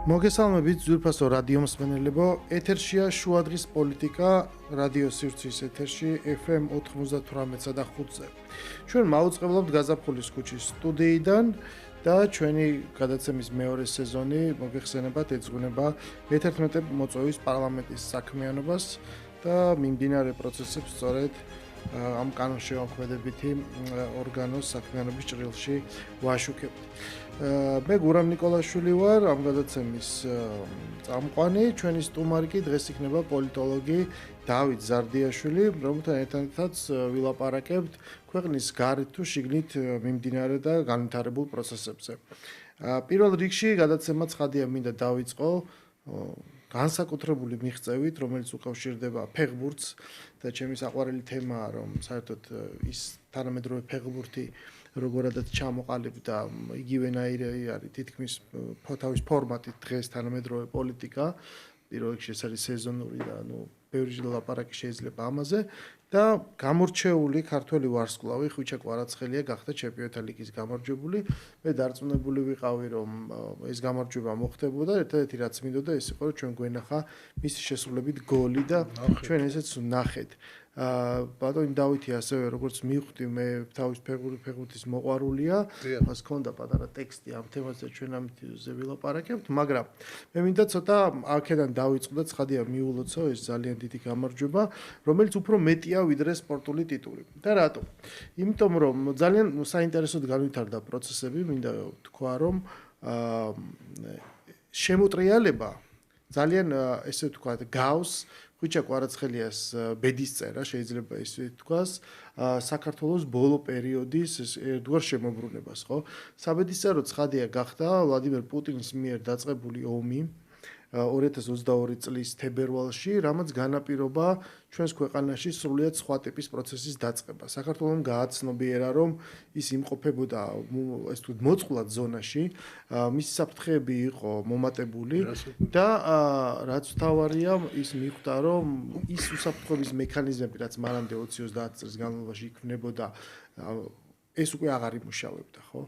მოგესალმებით ძვირფასო რადიო მსმენელებო, ეთერშია შუადღის პოლიტიკა, რადიო სივრცის ეთერში FM 98-სა და 5-ზე. ჩვენ მაუწყებლობთ გაზაფხულის ქუჩის სტუდიიდან და ჩვენი გადაცემის მეორე სეზონი მოგეხსენებათ ეძღვნება მე-11 მოწვევის პარლამენტის საქმიანობას და მიმდინარე პროცესებს სწორედ ამ კანონშემოქმედებითი ორგანოს საქმიანობის ჭრილში ვაშუქებთ. მე გურამ ნიკოლაშვილი ვარ, ამ გადაცემის წამყვანი, ჩვენი სტუმარი კი დღეს იქნება პოლიტოლოგი დავით ზარდიაშვილი, რომელთან ერთადაც ვილაპარაკებთ ქვეყნის გარეთ თუ შიგნით მიმდინარე და განვითარებულ პროცესებზე. პირველ რიგში გადაცემა ცხადია მინდა დავიწყო განსაკუთრებული მიღწევით, რომელიც უკავშირდება ფეხბურთს და ჩემი საყვარელი თემაა, რომ საერთოდ ის თანამედროვე ფეხბურთი როგორადაც ჩამოყალიბდა იგივენაირი არის თითქმის თავის ფორმატით დღეს თანამედროვე პოლიტიკა. პირველ რიგში ეს არის სეზონური და ბევრი ლაპარაკი შეიძლება ამაზე და გამორჩეული ქართველი ვარსკვლავი ხვიჩა კვარაცხელია გახდა ჩემპიონთა ლიგის გამარჯვებული. მე დარწმუნებული ვიყავი, რომ ეს გამარჯვება მოხდებოდა, ერთადერთი რაც მინდოდა ეს იყო, რომ ჩვენ გვენახა მისი შესრულებით გოლი და ჩვენ ესეც ვნახეთ. ბატონი დავითი ასევე როგორც მივხვდი, მე თავის ფეხბურთის მოყვარულია, მას ჰქონდა პატარა ტექსტი ამ თემაზე ჩვენ ამაზე ვილაპარაკებთ, მაგრამ მე მინდა ცოტა აქედან დავიწყო და ცხადია მიულოცო ეს ძალიან დიდი გამარჯვება, რომელიც უფრო მეტია ვიდრე სპორტული ტიტული. და რატო? იმიტომ რომ ძალიან საინტერესოდ განვითარდა პროცესები, მინდა თქვა, რომ შემოტრიალება ძალიან ესე ვთქვათ, გავს ხვიჩა კვარაცხელიას ბედისწერა, შეიძლება ისე თქვას, საქართველოს ბოლო პერიოდის ერთგვარ შემოbrunებას, ხო? საბედისწერო ცხადია გახდა ვლადიმერ პუტინის მიერ დაწყებული ომი 2022 წლის თებერვალში, რამაც განაპირობა ჩვენს ქვეყანაში სრულიად სხვა ტიპის პროცესის დაწყება. საქართველოს გააცნობიერა, რომ ის იმყოფებოდა ეს თუ მოწყვლად ზონაში, მისი საფრთხეები იყო მომატებული და რაც თავარია, ის მიხვდა, რომ ის უსაფრთხოების მექანიზმები, რაც მანამდე 20-30 წლის განმავლობაში იქმნებოდა, ეს უკვე აღარ იმუშავებდა, ხო?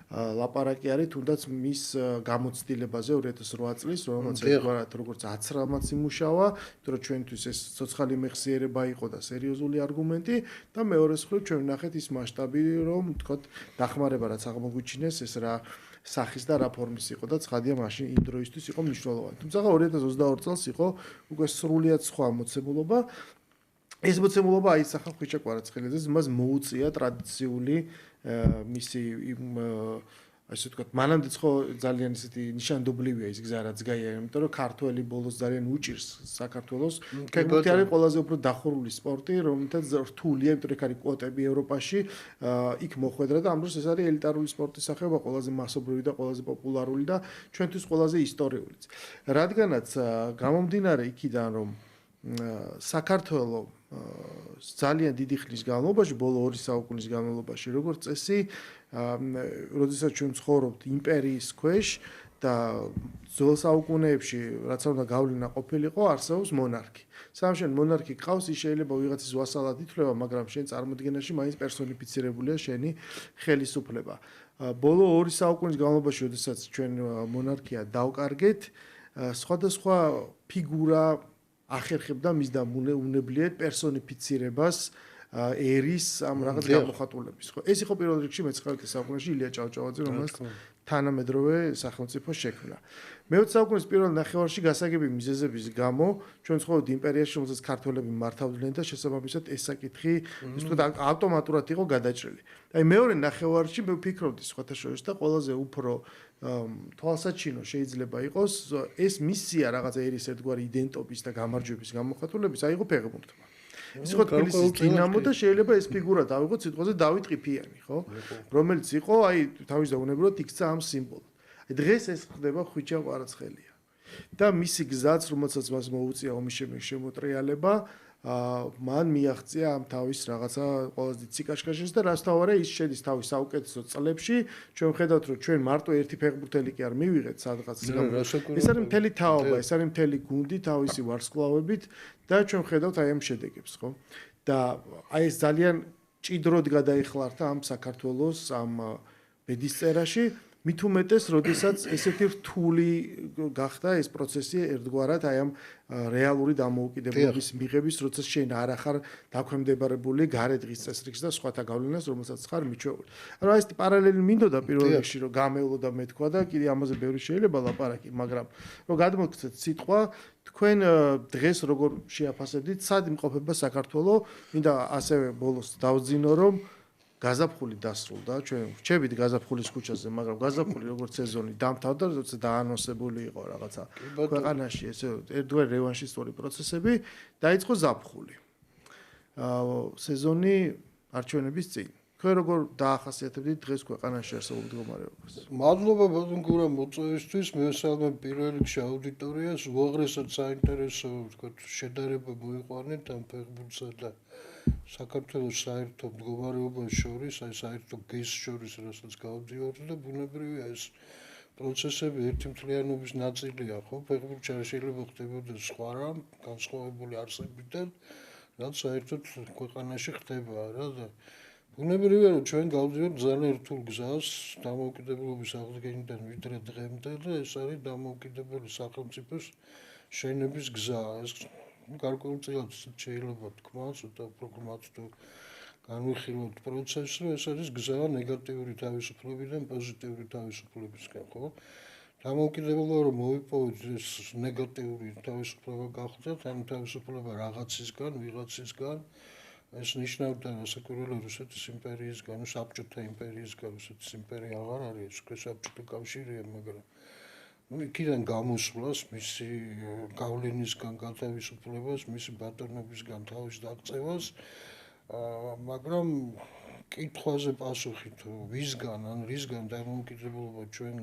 ლაპარაკი არის თუნდაც მის გამოცდილებაზე 2008 წლის, როგორც აცრალმაც იმუშავა, იმიტომ რომ ჩვენთვის ეს ცოცხალი მეხსიერება იყო და სერიოზული არგუმენტი და მეორე მხრივ ჩვენ ვნახეთ ის მასშტაბი, რომ თქვათ დახმარება რაც აღმოგვიჩინეს, ეს რა სახის და რა ფორმის იყო და ცხადია მაშინ იმ დროისთვის იყო მნიშვნელოვანი. თუმცა 2022 წელს იყო უკვე სრულიად სხვა მოცემულობა. ეს მოცემულობა აისახა ხვიჩა კვარაცხელიძეს, მას მოუწია ტრადიციული მისი ასე ვთქვათ, მანამდეც ხო ძალიან ისეთი ნიშანდობლივია ის გზა, რაც გაია, იმიტომ რომ ქართველი ბოლოს ძალიან უჭირს საქართველოს. ფეხბურთი არის ყველაზე უფრო დახურული სპორტი, რომელთაც რთულია, იმიტომ რომ იქ არის კვოტები ევროპაში, იქ მოხვედრა და ამ დროს ეს არის ელიტარული სპორტის სახეობა, ყველაზე მასობრივი და ყველაზე პოპულარული და ჩვენთვის ყველაზე ისტორიულიც. რადგანაც გამომდინარე იქიდან, რომ საქართველოს ძალიან დიდი ხნის განმავლობაში, ბოლო 2 საუკუნის განმავლობაში, როგორც წესი, როდესაც ჩვენ ცხოვრობთ იმპერიის ქვეშ და ძველ საუკუნეებში, რაც უნდა გავლენა ყოფილიყო, არსებობს მონარქი. სამშენ მონარქი ყავს, ის შეიძლება ვიღაცის ვასალად ითვლება, მაგრამ შენ წარმოდგენაში მაინც პერსონიფიცირებულია შენი ხელისუფლება. ბოლო 2 საუკუნის განმავლობაში, როდესაც ჩვენ მონარქია დავკარგეთ, სხვადასხვა ფიგურა ახერხებდა მის და უნებლიეთ პერსონიფიცირებას ერის ამ რაღაც გამოხატულების. ხო, ეს იყო პირველ რიგში მე-19 საუკუნეში ილია ჭავჭავაძე, რომელსაც თანამედროვე სახელმწიფო შექმნა. მე-20 საუკუნის პირველ ნახევარში გასაგები მიზეზების გამო ჩვენ ცხოვრობთ იმპერიაში, რომელსაც ქართველები მართავდნენ და შესაბამისად ეს საკითხი ის ვთქვათ ავტომატურად იყო გადაჭრილი. აი მეორე ნახევარში მე ვფიქრობდი სხვათა შორის და ყველაზე უფრო თვალსაჩინო შეიძლება იყოს ეს მისია რაღაც ერის ერთგვარი იდენტობის და გამარჯვების გამოხატულების აიღო ფეხბურთმა. ის იყო თბილისის დინამო და შეიძლება ეს ფიგურა დავიღოთ სიტყვაზე დავით ყიფიანი, ხო? რომელიც იყო აი თავის დაუნებურად იქცა ამ სიმბოლოდ. აი დღეს ეს ხდება ხვიჩა კვარაცხელია. და მისი გზაც, რომელსაც მას მოუწია ომის შემოტრიალება, მან მიაღწია ამ თავის რაღაცა ყველაზე დიდ სიკაშკაშეს და რაც თავარია ის შედის თავის საუკეთესო წლებში. ჩვენ ვხედავთ, რომ ჩვენ მარტო ერთი ფეხბურთელი კი არ მივიღეთ სადღაც. ეს არის მთელი თაობა, ეს არის მთელი გუნდი თავისი ვარსკვლავებით და ჩვენ ვხედავთ აი ამ შედეგებს, ხო? და აი ეს ძალიან ჭიდროდ გადაიხლარდა ამ საქართველოს ამ ბედისწერაში, მით უმეტეს, როდესაც ესეთი რთული გახდა ეს პროცესი ერთგვარად აი ამ რეალური დამოუკიდებლობის მიღების, როცა შენ არ ახარ დაქვემდებარებული გარეთ წესრიგს და სხვათა გავლენას, რომელსაც ხარ მიჩვეული. ანუ ეს პარალელი მინდოდა პირველ რიგში, რომ გამეულო და მეთქვა და კიდე ამაზე ბევრი შეიძლება ლაპარაკი, მაგრამ რომ გადმოგცეთ სიტყვა, თქვენ დღეს როგორ შეაფასებდით, სად იმყოფება საქართველოს, მინდა ასევე ბოლოს დავძინო, რომ გაზაფხული დასრულდა, ჩვენ ვчебით გაზაფხულის ქუჩაზე, მაგრამ გაზაფხული როგორც სეზონი დამთავრდა, როცა დაანონსებული იყო რაღაცა ქვეყანაში, ესე ერთგვარი რევანშისტური პროცესები, დაიწყო ზაფხული. სეზონი არჩევნების წინ. თქვენ როგორ დაახასიათებდით დღეს ქვეყანაში არსებულ მდგომარეობას? მადლობა ბატონ გურა მოწვევისთვის, მევესალმებ პირველ რიგში აუდიტორიას, უაღრესად საინტერესო, ვთქვათ, შედარება მოიყვანეთ ამ ფეხბურთსა და საქართველოს საერთო მდგომარეობას შორის, აი საერთო გეზს შორის, რასაც გავდივართ და ბუნებრივია ეს პროცესები ერთმთლიანობის ნაწილია, ხო? ფეხბურთში არ შეიძლება ხდებოდეს სხვა რამ, განსხვავებული არსებიდან, რაც საერთოდ ქვეყანაში ხდება რა და ბუნებრივია რომ ჩვენ გავდივართ ძალიან რთულ გზას დამოუკიდებლობის აღდგენიდან ვიდრე დღემდე და ეს არის დამოუკიდებელი სახელმწიფოს შენების გზა. ეს გარკვეულწილად შეიძლება თქვა, ცოტა უფრო გმათ თუ განვიხილოთ პროცესს, რომ ეს არის გზა ნეგატიური თავისუფლებიდან პოზიტიური თავისუფლებისკენ, ხო? დამოუკიდებლობა რომ მოიპოვოთ ეს ნეგატიური თავისუფლება გახდათ, ან თავისუფლება რაღაცისგან, ვიღაცისგან ეს ნიშნავდა რასაკვირველია რუსეთის იმპერიისგან, საბჭოთა იმპერიისგან, რუსეთის იმპერია აღარ არის, ეს საბჭოთა კავშირია, მაგრამ იქიდან გამოსვლას, მისი გავლენისგან გათავისუფლებას, მისი ბატონობისგან თავის დაღწევას, მაგრამ კითხვაზე პასუხი თუ ვისგან ან რისგან დამოუკიდებლობა ჩვენ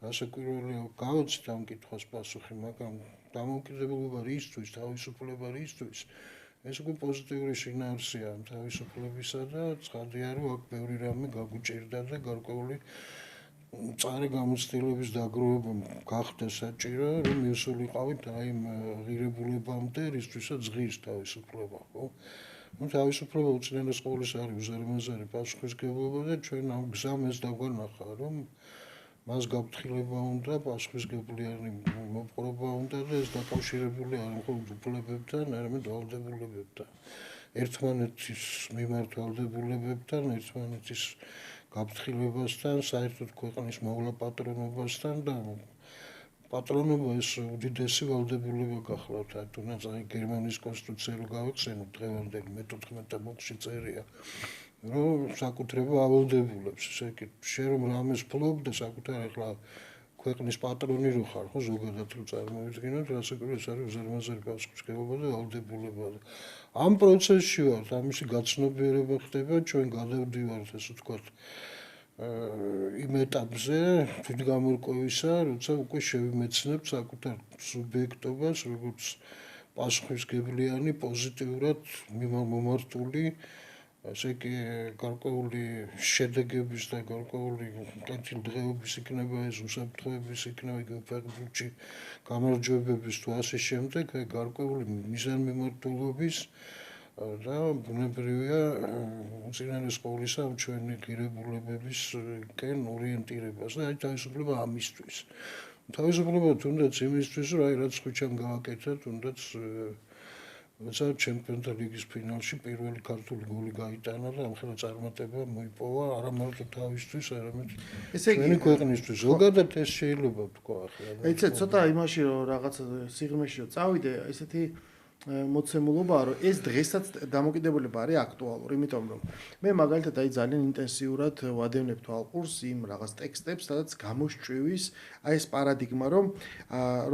რასაკვირველია გავაცით ამ კითხვას პასუხი, მაგრამ დამოუკიდებლობა რისთვის, თავისუფლება რისთვის ეს უკვე პოზიტიური შინაარსია თავისუფლებისა და ცხადია რომ აქ ბევრი რამე გაგუჭირდა და გარკვეული მწარე გამოცდილების დაგროვება გახდა საჭირო რომ მივსულიყავით აი იმ ღირებულებამდე რისთვისაც ღირს თავისუფლება ხო? ნუ თავისუფლება უწინარეს ყოვლის არის უზარმაზარი პასუხისმგებლობა და ჩვენ ამ გზას დაგვანახა რომ მას გაფრთხილება უნდა, პასუხისმგებლიანი მოპყრობა უნდა და ეს დაკავშირებული არ მხოლოდ უფლებებთან, არამედ ვალდებულებებთან. ერთმანეთის მიმართ ვალდებულებებთან, ერთმანეთის გაფრთხილებასთან, საერთოდ ქვეყნის მოვლა პატრონობასთან და პატრონობა ეს უდიდესი ვალდებულება გახლავთ. თუნდაც აი გერმანიის კონსტიტუცია რო გავიხსენოთ დღევანდელი მე-14 მუხში წერია. რომ საკუთრება ავალდებულებს, ესე იგი, შენ რომ რამეს ფლობ და საკუთარ ახლა ქვეყნის პატრონი რო ხარ, ხო, ზოგადად რო წარმოვიდგინოთ, რასაკვირველია ეს არის უზარმაზარი პასუხისმგებლობა და ვალდებულება. ამ პროცესში ვართ, ამისი გაცნობიერება ხდება, ჩვენ გადავდივართ, ასე ვთქვათ, იმ ეტაპზე თვითგამორკვევისა, როცა უკვე შევიმეცნებთ საკუთარ სუბიექტობას, როგორც პასუხისმგებლიანი, პოზიტიურად მომართული ასე კი გარკვეული შედეგების და გარკვეული კეთილდღეობის იქნება ეს უსაფრთხოების იქნება ფეხბურთში გამარჯვებების თუ ასე შემდეგ გარკვეული მიზანმიმართულობის და ბუნებრივია უწინარეს ყოვლისა ჩვენი ღირებულებებისკენ ორიენტირებას და აი თავისუფლება ამისთვის. თავისუფლება თუნდაც იმისთვის რომ აი რაც ხვიჩამ გააკეთა თუნდაც როცა ჩემპიონთა ლიგის ფინალში პირველი ქართული გოლი გაიტანა და ამხელა წარმატება მოიპოვა არა მარტო თავისთვის, არამედ ჩვენი ქვეყნისთვის. ზოგადად ეს შეიძლება თქვა ახლა. ეცე ცოტა იმაში რომ რაღაც სიღრმეში რომ წავიდე, ესეთი მოცემულობა რომ ეს დღესაც დამოკიდებულება არის აქტუალური, იმიტომ რომ მე მაგალითად აი ძალიან ინტენსიურად ვადევნებ თვალყურს იმ რაღაც ტექსტებს, სადაც გამოსჭვივის აი ეს პარადიგმა, რომ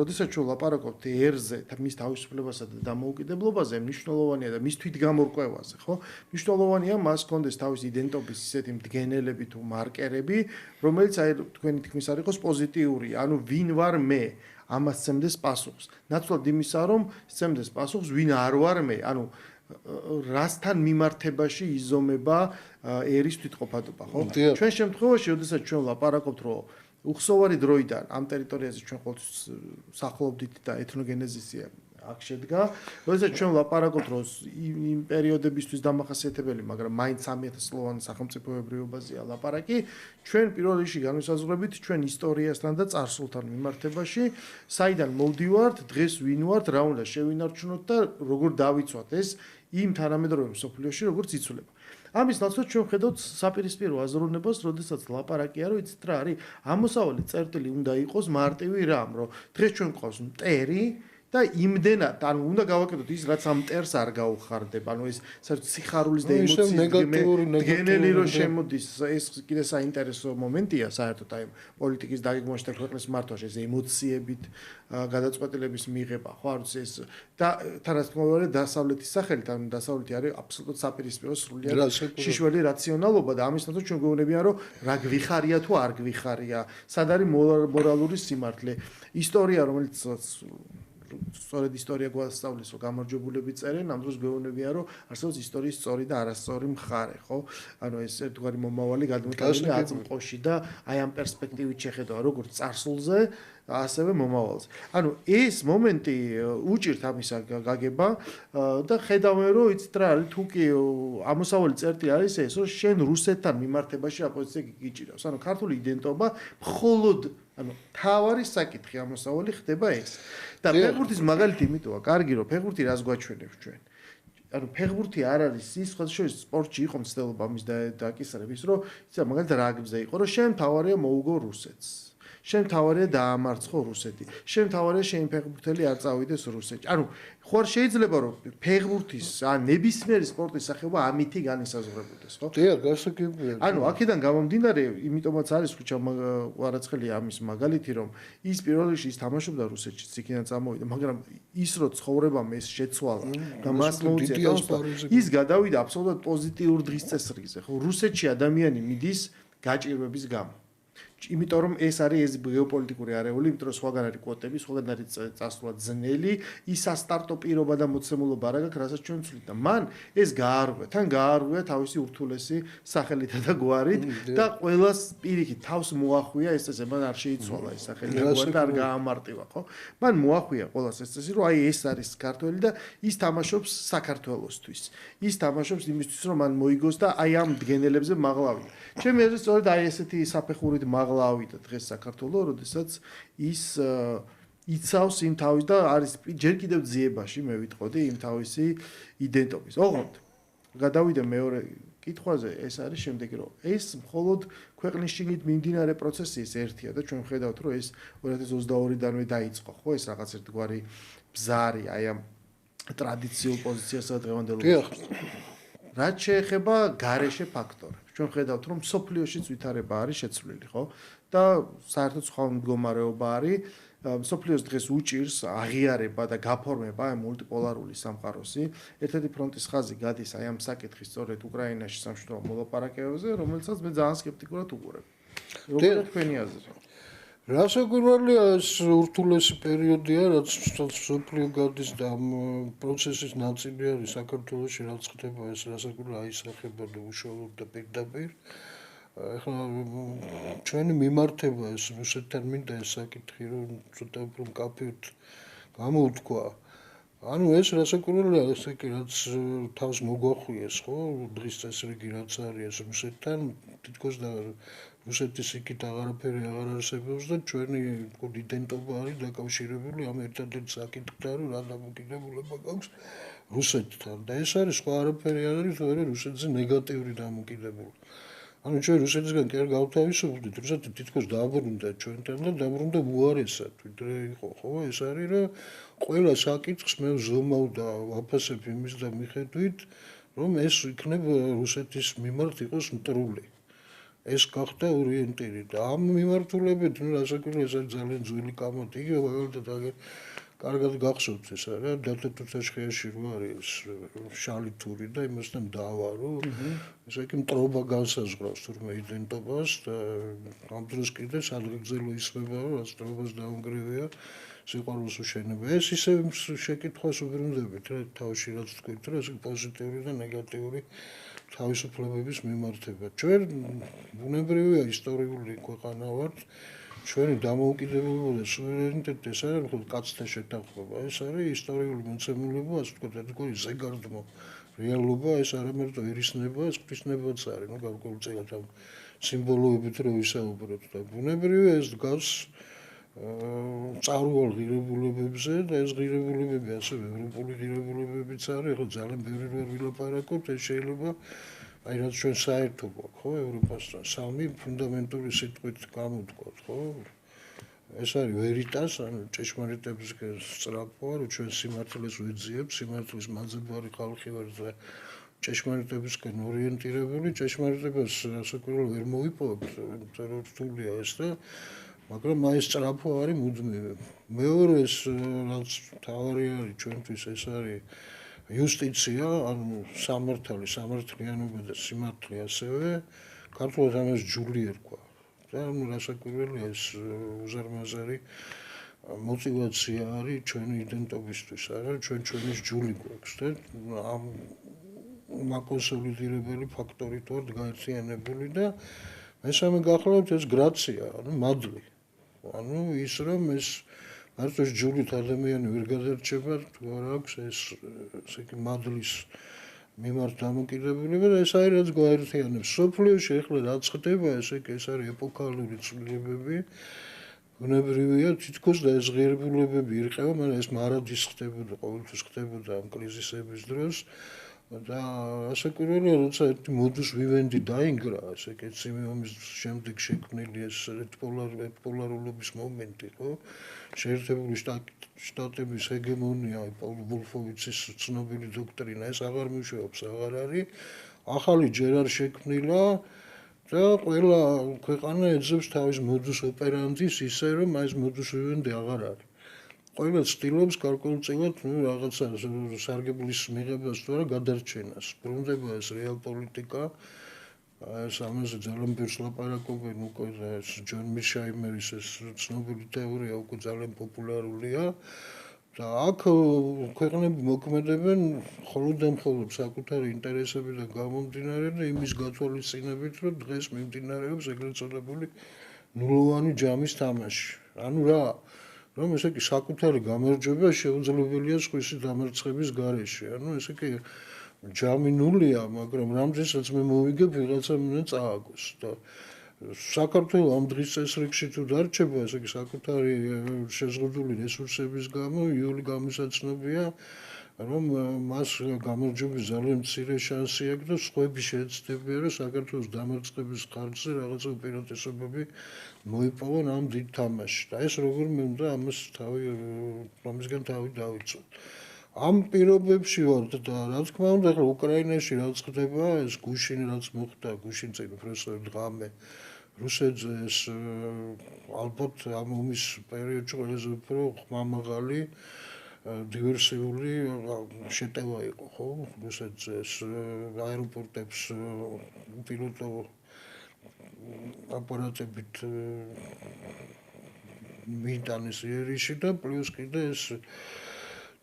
როდესაც ჩვენ ლაპარაკობთ ერზე, მის თავისუფლებასა და დამოუკიდებლობაზე, მნიშვნელოვანია და მის თვითგამორკვევაზე, ხო? მნიშვნელოვანია მას კონდეს თავის იდენტობის ისეთი მდგენელები თუ მარკერები, რომელიც აი თქვენი თქმის არ იყოს პოზიტიური, ანუ ვინ ვარ მე? ამას სცემდეს პასუხს. ნაცვლად იმისა, რომ სცემდეს პასუხს, ვინ არ ვარ მე, ანუ რასთან მიმართებაში იზომება ერის თვითყოფადობა, ხო? ჩვენ შემთხვევაში, როდესაც ჩვენ ლაპარაკობთ, რომ უხსოვარი დროიდან ამ ტერიტორიაზე ჩვენ ყოველთვის სახლობდით და ეთნოგენეზისი აქ შედგა. როდესაც ჩვენ ვლაპარაკობთ, რომ იმ პერიოდებისთვის დამახასიათებელი, მაგრამ მაინც 3000 წლოვანი სახელმწიფოებრიობაზეა ლაპარაკი, ჩვენ პირველ რიგში განვისაზღვრებით ჩვენ ისტორიასთან და წარსულთან მიმართებაში, საიდან მოვდივართ, დღეს ვინ ვართ, რა უნდა შევინარჩუნოთ და როგორ დავიცვათ ეს იმ თანამედროვე მსოფლიოში, როგორც იცვლება. ამის ნაცვლად ჩვენ ხედავთ საპირისპირო აზროვნებას, როდესაც ლაპარაკია, რომ იცით რა არის, ამოსავალი წერტილი უნდა იყოს მარტივი რამ, რომ დღეს ჩვენ გვყავს მტერი და იმდენად, ანუ უნდა გავაკეთოთ ის, რაც ამ მტერს არ გაუხარდება. ანუ ეს სიხარულის და ემოციის გენელი რო შემოდის, ეს კიდე საინტერესო მომენტია საერთოდ აი პოლიტიკის დაგეგმვაში და ქვეყნის მართვაში, ეს ემოციებით გადაწყვეტილების მიღება, ხო, არ ვიცი ეს და თანასწორად დასავლეთის სახელით, ანუ დასავლეთი არის აბსოლუტურად საპირისპირო სრულიად შიშველი რაციონალობა და ამის ნაცვლად ჩვენ გვეუბნებიან, რომ რა გვიხარია თუ არ გვიხარია, სად არის მორალური სიმართლე, ისტორია, რომელიც სწორედ ისტორია გვასწავლის, რომ გამარჯვებულები წერენ, ამ დროს გვეუბნებიან, რომ არსებობს ისტორიის სწორი და არასწორი მხარე, ხო? ანუ ეს ერთგვარი მომავალი გადმოტანილი აწმყოში და აი ამ პერსპექტივით შეხედვა, როგორც წარსულზე, ასევე მომავალზე. ანუ ეს მომენტი უჭირთ ამისა გაგება და ხედავენ, რომ იცით რა არის, თუ კი ამოსავალი წერტილი არის ეს, რომ შენ რუსეთთან მიმართებაში აპოზიცია გიჭირავს. ანუ ქართული იდენტობა მხოლოდ ანუ თავარი საკითხი ამოსავალი ხდება ეს. და ფეხბურთის მაგალითი იმიტოა კარგი, რომ ფეხბურთი რას გვაჩვენებს ჩვენ. ანუ ფეხბურთი არ არის ის სხვადასხვა სპორტში იყო მცდელობა ამის დაკისრების, რომ იცი მაგალითად რაგბიზე იყო, რომ შენ თავარია მოუგო რუსეთს. შენ თავარია დაამარცხო რუსეთი. შენ თავარია შენ ფეხბურთელი არ წავიდეს რუსეთში. ანუ ხო არ შეიძლება რომ ფეხბურთის ან ნებისმიერი სპორტის სახეობა ამითი განისაზღვრებოდეს, ხო? დიახ, გასაგებია. ანუ აქედან გამომდინარე, იმიტომაც არის ხუჩა ყარაცხელი ამის მაგალითი, რომ ის პირველ რიგში ის თამაშობდა რუსეთში, იქიდან წამოვიდა, მაგრამ ის რო ცხოვრებამ ეს შეცვალა და მას მოუწია ის გადავიდა აბსოლუტურად პოზიტიურ დღის წესრიგზე, ხო? რუსეთში ადამიანი მიდის გაჭირვების გამო. იმიტომ რომ ეს არის ეს გეოპოლიტიკური არეული, იმიტომ რომ სხვაგან არის კვოტები, სხვაგან არის წასვლა ძნელი, ის ასტარტო პირობა და მოცემულობა არ აქვს, რასაც ჩვენ ვცვლით და მან ეს გაარღვია, თან გაარღვია თავისი ურთულესი სახელითა და გვარით და ყველას პირიქით თავს მოახვია ეს წესი, მან არ შეიცვალა ეს სახელი და გვარი და არ გაამარტივა, ხო? მან მოახვია ყველას ეს წესი, რომ აი ეს არის ქართველი და ის თამაშობს საქართველოსთვის. ის თამაშობს იმისთვის, რომ მან მოიგოს და აი ამ დგენელებზე მაღლავია. ჩემი აზრით სწორედ აი ესეთი საფეხურით მაღლავიდა დღეს საქართველოს, როდესაც ის იცავს იმ თავის და არის ჯერ კიდევ ძიებაში, მე ვიტყოდი, იმ თავისი იდენტობის. ოღონდ გადავიდა მეორე კითხვაზე, ეს არის შემდეგი, რომ ეს მხოლოდ ქვეყნის შიგნით მიმდინარე პროცესი ეს ერთია და ჩვენ ხედავთ, რომ ეს 2022-დანვე დაიწყო, ხო, ეს რაღაც ერთგვარი ბზარი აი ამ ტრადიციულ პოზიციასა და დღევანდელობას. რაც შეეხება გარეშე ფაქტორებს. ჩვენ ხედავთ, რომ სოფლიოშიც ვითარება არის შეცვლილი, ხო? და საერთოდ სხვა მდგომარეობა არის. სოფლიოს დღეს უჭირს აღიარება და გაფორმება აი მულტიპოლარული სამყაროსი. ერთ-ერთი ფრონტის ხაზი გადის აი ამ საკითხის სწორედ უკრაინაში სამშვიდობო მოლაპარაკებებზე, რომელსაც მე ძალიან სკეპტიკურად უყურებ. როგორია თქვენი აზრი? რასაკვირველია ეს ურთულესი პერიოდია, რაც სოფლიო გადის და ამ პროცესის ნაწილი არის საქართველოში, რაც ხდება ეს რასაკვირველია აისახება და უშუალოდ და პირდაპირ. ახლა ჩვენი მიმართება ეს რუსეთთან მინდა ეს საკითხი, რომ ცოტა უფრო მკაფიოდ გამოუთქვა. ანუ ეს რასაკვირველია ესე კი რაც თავს მოგვახვიეს, ხო, დღის წესრიგი რაც არის რუსეთთან, თითქოს და რუსეთის იქით აღარაფერი აღარ არსებობს და ჩვენი იდენტობა არის დაკავშირებული ამ ერთადერთ საკითხთან, რომ რა დამოკიდებულება გაქვს რუსეთთან და ეს არის სხვა არაფერი არ არის, თორე რუსეთზე ნეგატიური დამოკიდებულება. ანუ ჩვენ რუსეთისგან კი არ გავთავისუფლდით, რუსეთი თითქოს დააბრუნდა ჩვენთან და დაბრუნდა უარესად, ვიდრე იყო, ხო, ეს არის რომ ყველა საკითხს მე ვზომავ და ვაფასებ იმის და მიხედვით, რომ ეს იქნება რუსეთის მიმართ იყოს მტრული. ეს გახდა ორიენტირი და ამ მიმართულებით, ну, რასაკვირველია, ეს არის ძალიან ძველი კამათი. იგივე მაგალითად აგერ კარგად გახსოვთ ეს არა, დათო თუთაშხიაში რო არის შალი თური და იმასთან დავარო. ესე იგი მტრობა განსაზღვრავს თურმე იდენტობას და ამ დროს კიდე სადღეგრძელო ისმება, რომ რაც მტრობას დაუნგრევია, სიყვარულს უშენება. ეს ისე შეკითხვას უბრუნდებით, რა თავში რაც თქვით, რომ ეს პოზიტიური და ნეგატიური თავისუფლებების მიმართება. ჩვენ ბუნებრივია ისტორიული ქვეყანა ვართ. ჩვენი დამოუკიდებლობა და სუვერენიტეტი ეს არის მხოლოდ კაცთა შეთანხმება. ეს არის ისტორიული მოცემულობა, ასე ვთქვათ, ერთგვარი ზეგარდმო რეალობა, ეს არ ამერტო ერისნება, ეს ღვთისნებაც არის, გარკვეულწილად ამ სიმბოლოებით რო ვისაუბროთ და ბუნებრივია ეს დგას წარუვალ ღირებულებებზე და ეს ღირებულებები ასევე ევროპული ღირებულებებიც არის, ხო ძალიან ბევრი რო ვილაპარაკობთ, ეს შეიძლება აი რაც ჩვენ საერთო გვაქვს, ხო, ევროპასთან სამი ფუნდამენტური სიტყვით გამოვთქვათ, ხო? ეს არის ვერიტას, ანუ ჭეშმარიტების სწრაფვა, რომ ჩვენ სიმართლეს ვეძიებთ, სიმართლის მაძებარი ხალხი ვართ და ჭეშმარიტებისკენ ორიენტირებული, ჭეშმარიტებას ასაკურველი ვერ მოვიპოვებთ, იმიტომ რომ რთულია ეს და მაგრამ აი ეს სწრაფვა არის მუდმივი. მეორე ეს რაც თავარი არის ჩვენთვის ეს არის იუსტიცია, ანუ სამართლიანობა და სიმართლე ასევე, ქართულად ამას ჯული ერქვა. და ანუ რასაკვირველია ეს უზარმაზარი мотивация არის ჩვენი იდენტობისთვის, არა ჩვენის ჯული გვაქვს და ამ მაკონსოლიდირებელი ფაქტორით ვართ გაერთიანებული და მესამე გახლავთ ეს გრაცია, ანუ მადლი. ანუ ის რომ ეს მარტო ჯულით ადამიანი ვერ გადარჩება, თუ არ აქვს ეს ესე იგი მადლის მიმართ დამოკიდებულება და ეს არის რაც გვაერთიანებს. სოფლიოში ახლა რაც ხდება, ესე იგი ეს არის ეპოქალური ცვლილებები. ბუნებრივია თითქოს და ეს ღირებულებები ირყევა, მაგრამ ეს მარადის ხდებოდა, ყოველთვის ხდებოდა ამ კრიზისების დროს. და ასაკურველია, როცა ერთი მოდუს ვივენდი დაინგრა, ესე კეთილი ომის შემდეგ შექმნილი ეს პოლარულობის მომენტი, ხო? შეერთებული შტატების ჰეგემონია, პაულ ვოლფოვიცის ცნობილი დოქტრინა, ეს აღარ მუშაობს, აღარ არის. ახალი ჯერ არ შექმნილა და ყველა ქვეყანა ეძებს თავის მოდუს ოპერანდის ისე, რომ ეს მოდუს ვივენდი აღარ არის. ყველა ცდილობს გარკვეულწილად რაღაცა სარგებლის მიღებას თუ არა გადარჩენას. ბრუნდება ეს რეალპოლიტიკა. ეს ამაზე ძალიან ბევრს ლაპარაკობენ უკვე და ეს ჯონ მირშაიმერის ეს ცნობილი თეორია უკვე ძალიან პოპულარულია. და აქ ქვეყნები მოქმედებენ მხოლოდ და მხოლოდ საკუთარი ინტერესებიდან გამომდინარე და იმის გათვალისწინებით, რომ დღეს მიმდინარეობს ეგრეთ წოდებული ნულოვანი ჯამის თამაში. ანუ რა რომ ესე იგი საკუთარი გამარჯვება შეუძლებელია სხვისი დამარცხების გარეშე. ანუ ესე იგი ჯამი ნულია, მაგრამ რამდენსაც მე მოვიგებ, ვიღაცამ უნდა წააგოს და საქართველოს ამ დღის წესრიგში თუ დარჩება, ესე იგი საკუთარი შეზღუდული რესურსების გამო იული გამოსაცნობია, რომ მას გამარჯვების ძალიან მცირე შანსი აქვს და სხვები შეეცდებიან, რომ საქართველოს დამარცხების ხარჯზე რაღაცა უპირატესობები მოიპოვონ ამ დიდ თამაშში. და ეს როგორმე უნდა ამისგან თავი დავიცვათ. ამ პირობებში ვართ და რა თქმა უნდა, ახლა უკრაინაში რაც ხდება, ეს გუშინ რაც მოხდა, გუშინ წინ უბრალოდ დღამე რუსეთზე ეს ალბათ ამ ომის პერიოდში ყველაზე უფრო ხმამაღალი დივერსიული შეტევა იყო, ხო? რუსეთზე ეს აეროპორტებს პილოტო აპარატებით მიიტანეს იერიში და პლუს კიდე ეს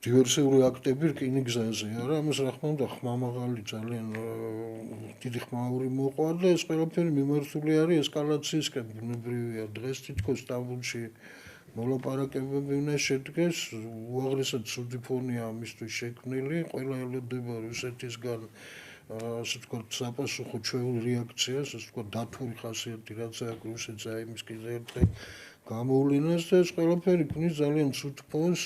დივერსიული აქტები რკინიგზაზე, არა, ამას რა ხმა უნდა ხმამაღალი ძალიან დიდი ხმაური მოყვა და ეს ყველაფერი მიმართული არის ესკალაციისკენ. ბუნებრივია დღეს თითქოს სტამბოლში მოლაპარაკებები უნდა შედგეს, უაღრესად ცუდი ფონია ამისთვის შექმნილი, ყველა ელოდება რუსეთისგან ასე ვთქვათ საპასუხო ჩვეულ რეაქციას, ასე ვთქვათ დათული ხასიათი რაც აქვს რუსეთს იმის კიდე ერთი გამოვლენას და ეს ყველაფერი ქმნის ძალიან ცუდ ფონს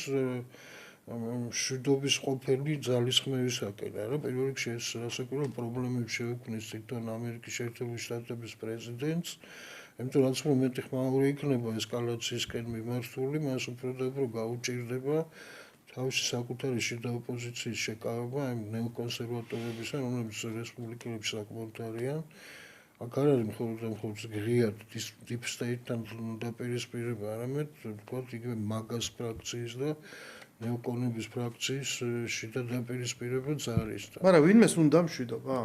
მშვიდობის ყოფილი ძალისხმევისაკენ, არა, პირველ რიგში ეს რასაკვირველია პრობლემებს შეექმნის თვითონ ამერიკის შეერთებული შტატების პრეზიდენტს, იმიტომ რაც მეტი ხმაური იქნება ესკალაციისკენ მიმართული, მას უფრო და უფრო გაუჭირდება თავისი საკუთარი შიდა ოპოზიციის შეკავება ამ ნეოკონსერვატორებისა, რომლებიც რესპუბლიკელებში საკმაოდ არიან. აქ არ არის მხოლოდ ღიად deep state-თან დაპირისპირება, არამედ ვთქვათ იგივე მაგას ფრაქციის და ნეოკონების ფრაქციის შიდა დაპირისპირებაც არის. მაგრამ ვინმეს უნდა მშვიდობა?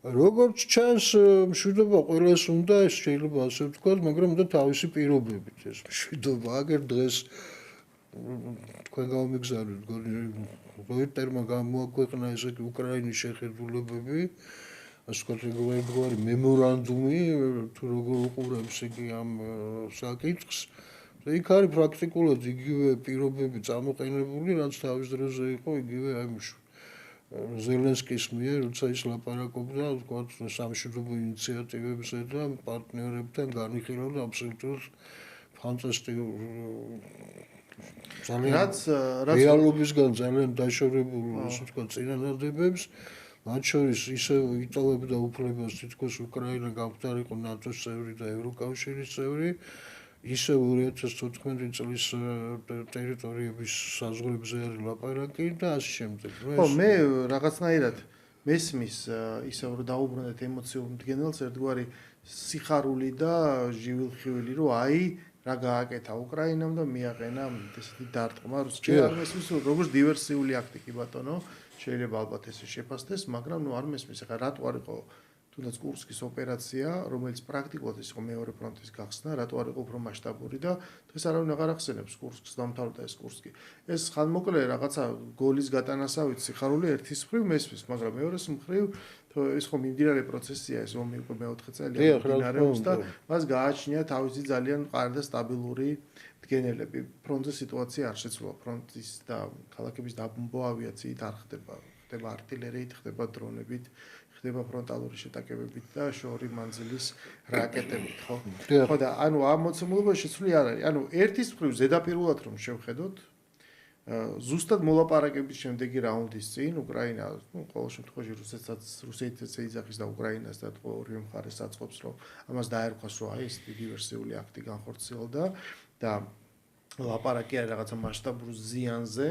როგორც ჩანს, მშვიდობა ყველას უნდა, ეს შეიძლება ასე ვთქვათ, მაგრამ უნდა თავისი პირობებით ეს მშვიდობა. აგერ დღეს თქვენ გამომიგზავნეთ, როიტერმა გამოაქვეყნა ესე იგი უკრაინის შეხედულებები, ასე ვთქვათ, რეგულარული მემორანდუმი თუ როგორ უყურებს იგი ამ საკითხს. იქ არის პრაქტიკულად იგივე პირობები წამოყენებული, რაც თავის დროზე იყო იგივე აი ზელენსკის მიერ, როცა ის ლაპარაკობდა, ვთქვათ, სამშვიდობო ინიციატივებზე და პარტნიორებთან განიხილავდა აბსოლუტურად ფანტასტიკურ ძალიან რეალობისგან ძალიან დაშორებულ, ასე ვთქვათ, წინადადებებს, მათ შორის ისევ იტოვებდა უფლებას თითქოს უკრაინა გამხდარიყო ნატოს წევრი და ევროკავშირის წევრი. ისე 2014 წლის ტერიტორიების საზღვრებზე არის ლაპარაკი და ასე შემდეგ. ხო, მე რაღაცნაირად მესმის ისევ რომ დაუბრუნდეთ ემოციურ მდგენელს ერთგვარი სიხარული და ჟივილხივილი რომ აი რა გააკეთა უკრაინამ და მიაყენა ესეთი დარტყმა რუსეთში. არ მესმის როგორც დივერსიული აქტი კი ბატონო, შეიძლება ალბათ ესე შეფასდეს, მაგრამ ნუ არ მესმის. ახლა რატო არ იყო თუნდაც კურსკის ოპერაცია, რომელიც პრაქტიკულად ის იყო მეორე ფრონტის გახსნა, რატო არ იყო უფრო მასშტაბური და დღეს არავინ აღარ ახსენებს კურსკს, დამთავრდა ეს კურსკი. ეს ხანმოკლე რაღაცა გოლის გატანასავით სიხარული ერთის მხრივ მესმის, მაგრამ მეორეს მხრივ ეს ხო მიმდინარე პროცესია, ეს ომი უკვე მეოთხე წელია მიმდინარეობს და მას გააჩნია თავისი ძალიან მყარი და სტაბილური მდგენელები. ფრონტზე სიტუაცია არ შეცვლა, ფრონტის და ქალაქების დაბომბვა ავიაციით არ ხდება, ხდება артиლერიით, ხდება დრონებით. ხდება ფრონტალური შეტაკებებით და შორი მანძილის რაკეტებით, ხო? ხო და ანუ ამ მოცემულობაში შეცვლილი არ არის. ანუ ერთის მხრივ ზედაპირულად რომ შევხედოთ, ზუსტად მოლაპარაკების შემდეგი რაუნდის წინ უკრაინა, ну, ყოველ შემთხვევაში რუსეთსაც ეძახის და უკრაინას და ორივე მხარეს აწყობს, რომ ამას დაერქვას, რომ აი ეს დივერსიული აქტი განხორციელდა და ლაპარაკი არის რაღაცა მასშტაბურ ზიანზე.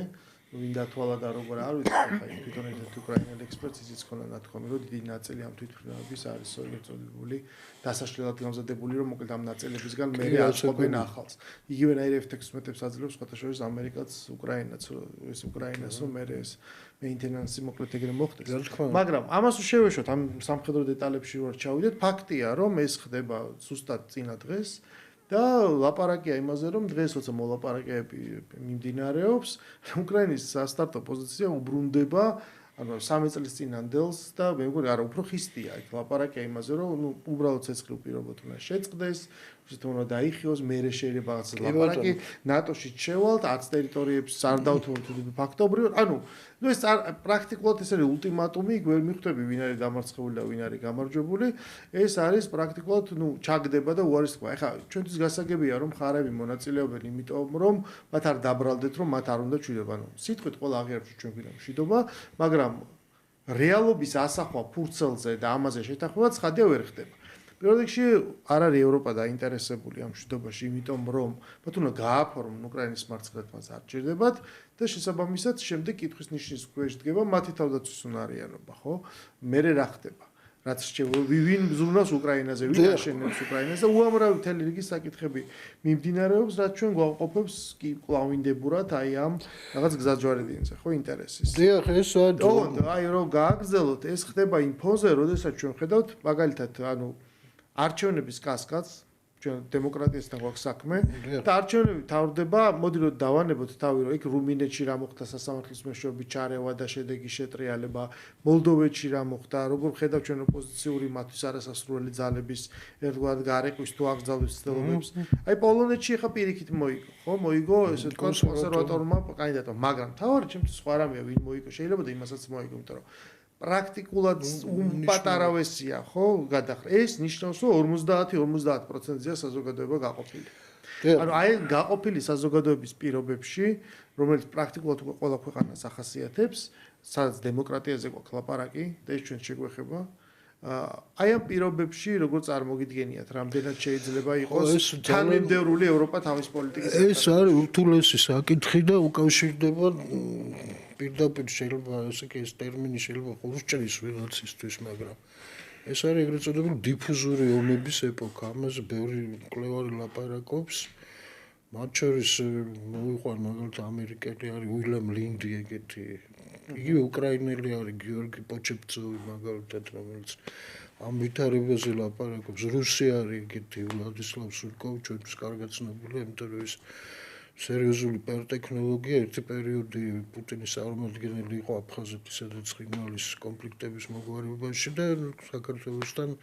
ვინდა თვალა და როგორ არ ვიცი, ხა თვითონ ერთ უკრაინელ ექსპერტს ისიც ქონდა ნათქვამი, რომ დიდი ნაწილი ამ თვითმფრინავების არის სწორედ დასაშლელად გამზადებული, რომ მოკლედ ამ ნაწილებისგან მე აწყობენ ახალს. იგივენაირ F-16-ებს აძლევს სხვათა შორის ამერიკაც, უკრაინაც, ეს უკრაინას რომ მე ეს მეინტენანსი მოკლედ ეგრე მოხდეს. მაგრამ ამას შევეშოთ ამ სამხედრო დეტალებში ვარ ჩავიდეთ, ფაქტია, რომ ეს ხდება ზუსტად წინა დღეს. და ლაპარაკია იმაზე, რომ დღეს როცა მოლაპარაკეები მიმდინარეობს, უკრაინის სასტარტო პოზიცია უბრუნდება, ანუ 3 წლის წინანდელს და მე მგონი არა უფრო ხისტია, იქ ლაპარაკია იმაზე, რომ ნუ უბრალოდ ცეცხლი უპირობოდ უნდა შეწყდეს, თუნდაც უნდა დაიხიოს, მერე შეიძლება რაღაც ლაპარაკი ნატოში შევალთ, 10 ტერიტორიებს არ დავთვალოთ ფაქტობრივად, ანუ ნუ ეს პრაქტიკულად ეს არის ულტიმატუმი, იქ ვერ მიხვდები ვინ არის დამარცხებული და ვინ არის გამარჯვებული, ეს არის პრაქტიკულად ნუ ჩაგდება და უარის თქვა. ეხლა ჩვენთვის გასაგებია რომ ხარები მონაწილეობენ იმიტომ რომ მათ არ დაბრალდეთ რომ მათ არ უნდა ჩვიდობა, ანუ სიტყვით ყველა აღიარებს ჩვენ გვინდა მშვიდობა, მაგრამ რეალობის ასახვა ფურცელზე და ამაზე შეთანხმება ცხადია ვერ ხდება. პირველ რიგში არ არის ევროპა დაინტერესებული ამ მშვიდობაში, იმიტომ რომ მათ უნდა გააფორმონ უკრაინის მარცხნივაც არ ჭირდებათ და შესაბამისად შემდეგ კითხვის ნიშნის ქვეშ დგება მათი თავდაცვის უნარიანობა, ხო? მერე რა ხდება? რაც ვინ ზრუნავს უკრაინაზე, ვინ აშენებს უკრაინას და უამრავი მთელი რიგი საკითხები მიმდინარეობს, რაც ჩვენ გვაყოფებს კი კლავინდებურად აი ამ რაღაც გზაჯვარედინზე, ხო, ინტერესის. დიახ, ეს ოღონდ აი რომ გააგრძელოთ, ეს ხდება იმ ფონზე, როდესაც ჩვენ ხედავთ, მაგალითად, ანუ არჩევნების კასკადს, ჩვენ დემოკრატიასთან გვაქვს საქმე და არჩევნები თავდება, მოდი რომ დავანებოთ თავი, რომ იქ რუმინეთში რა მოხდა სასამართლოს მეშვეობით ჩარევა და შედეგის შეტრიალება, მოლდოვეთში რა მოხდა, როგორ ხედავ ჩვენ ოპოზიციური მათთვის არასასრული ძალების ერთგვარად გარეკვის თუ აკრძალვის ცდილობებს. აი პოლონეთში ხა პირიქით მოიგო, ხო? მოიგო ესე თქვა კონსერვატორმა კანდიდატმა, მაგრამ თავარი ჩემთვის სხვა რამეა, ვინ მოიგო, შეიძლება და იმასაც მოიგო, იმიტომ რომ პრაქტიკულად პატარავესია, ხო, გადახრა. ეს ნიშნავს, რომ 50-50%-ია საზოგადოება გაყოფილი. ანუ აი გაყოფილი საზოგადოების პირობებში, რომელიც პრაქტიკულად უკვე ყველა ქვეყანას ახასიათებს, სადაც დემოკრატიაზე გვაქვს ლაპარაკი და ეს ჩვენ შეგვეხება. აი ამ პირობებში როგორ წარმოგიდგენიათ, რამდენად შეიძლება იყოს თანმიმდევრული ევროპა თავის პოლიტიკის ეს არის ურთულესი საკითხი და უკავშირდება პირდაპირ შეიძლება ესე კი ეს ტერმინი შეიძლება ხურჭრის ვიღაცისთვის, მაგრამ ეს არის ეგრეთ წოდებული დიფუზური ომების ეპოქა. ამაზე ბევრი მკვლევარი ლაპარაკობს. მათ შორის მოიყვან მაგალითად ამერიკელი არის უილემ ლინდი ეგეთი. იგივე უკრაინელი არის გიორგი პოჩეპცოვი მაგალითად, რომელიც ამ ვითარებაზე ლაპარაკობს. რუსი არის ეგეთი ვლადისლავ სურკოვი, ჩვენთვის კარგად ცნობილია, იმიტომ რომ ის სერიოზული პერტექნოლოგია ერთი პერიოდი პუტინის წარმომადგენელი იყო აფხაზეთისა და ცხინვალის კონფლიქტების მოგვარებაში და საქართველოსთან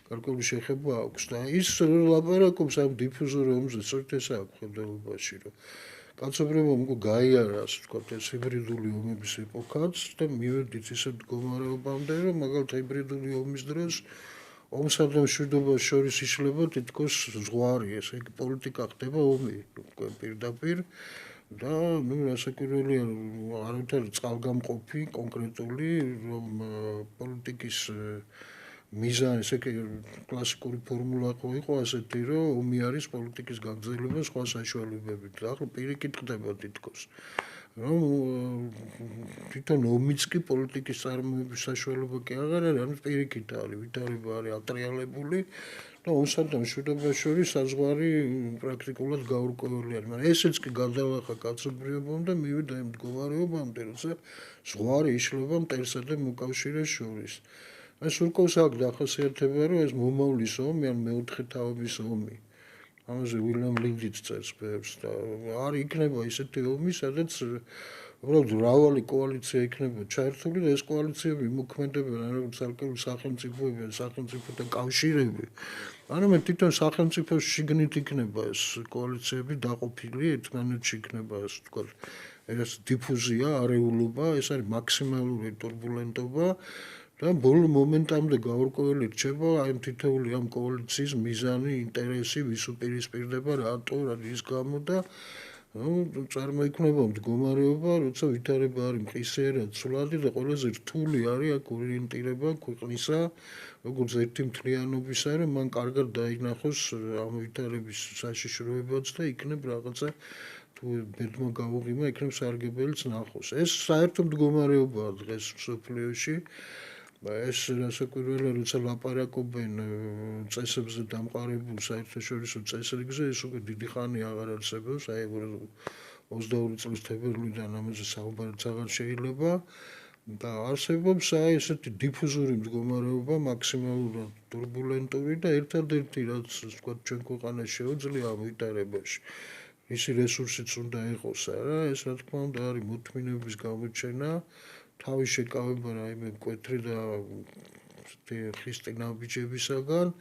გარკვეული შეხება აქვს და ის ლაპარაკობს ამ დიფუზორ ომზე სწორედ ეს აქვს ხედელობაში რომ კაცობრიობამ უკვე გაიარა ასე ვთქვათ ეს ჰიბრიდული ომების ეპოქაც და მივედით ისეთ მდგომარეობამდე რომ მაგალითად ჰიბრიდული ომის დროს ომსა და მშვიდობას შორის იშლება თითქოს ზღვარი ესე იგი პოლიტიკა ხდება ომი უკვე პირდაპირ და ნუ რასაკვირველია არავითარი წყალგამყოფი კონკრეტული რომ პოლიტიკის მიზანი ესე იგი კლასიკური ფორმულა იყო ასეთი რომ ომი არის პოლიტიკის გაგრძელება სხვა საშუალებებით და ახლა პირიქით ხდება თითქოს რომ თვითონ ომიც კი პოლიტიკის წარმოების საშუალება კი აღარ არის ანუ პირიქით არის ვითარება არის ატრიალებული და ომსა და მშვიდობას შორის საზღვარი პრაქტიკულად გაურკვეველი არის მაგრამ ესეც კი გადალახა კაცობრიობამ და მივიდა იმ მდგომარეობამდე როცა ზღვარი იშლება მტერსა და მოკავშირეს შორის ეს უკავს აქ დახასიათება რომ ეს მომავლის ომი ან მეოთხე თავების ომი ამაზე ვილიამ ლინდიც წერს ბევრს და არ იქნება ისეთი ომი სადაც უბრალოდ მრავალი კოალიცია იქნება ჩაერთული და ეს კოალიციები იმოქმედებენ როგორც ალკეული სახელმწიფოები ან სახელმწიფოთა კავშირები არამედ თვითონ სახელმწიფოს შიგნით იქნება ეს კოალიციები დაყოფილი ერთმანეთში იქნება ასე ვთქვათ ეს დიფუზია არეულობა ეს არის მაქსიმალური турბულენტობა და ბოლო მომენტამდე გაურკვეველი რჩება აი თითოეული ამ კოალიციის მიზანი, ინტერესი, ვის უპირისპირდება, რატო, რის გამო და წარმოიქმნება მდგომარეობა, როცა ვითარება არის მყისიერად ცვლადი და ყველაზე რთული არის აქ ორიენტირება ქვეყნისა, როგორც ერთი მთლიანობისა, რომ მან კარგად დაინახოს ამ ვითარების საშიშროებაც და იქნებ რაღაცა თუ ბედმა გავუღიმა, იქნებ სარგებელიც ნახოს. ეს საერთო მდგომარეობაა დღეს მსოფლიოში. ეს რასაკვირველია როცა ლაპარაკობენ წესებზე დამყარებულ საერთაშორისო წესრიგზე ეს უკვე დიდი ხანი აღარ არსებობს აი 22 წლის თებერვლიდან ამაზე საუბარიც აღარ შეიძლება და არსებობს აი ესეთი დიფუზური მდგომარეობა მაქსიმალურად турბულენტური და ერთადერთი რაც ვთქვათ ჩვენ ქვეყანას შეუძლია ამ ვითარებაში ისი რესურსიც უნდა იყოს არა ეს რა თქმა უნდა არის მოთმინების გამოჩენა თავის შეკავება რაიმე მკვეთრი და ხის წინაბიჯებისაგან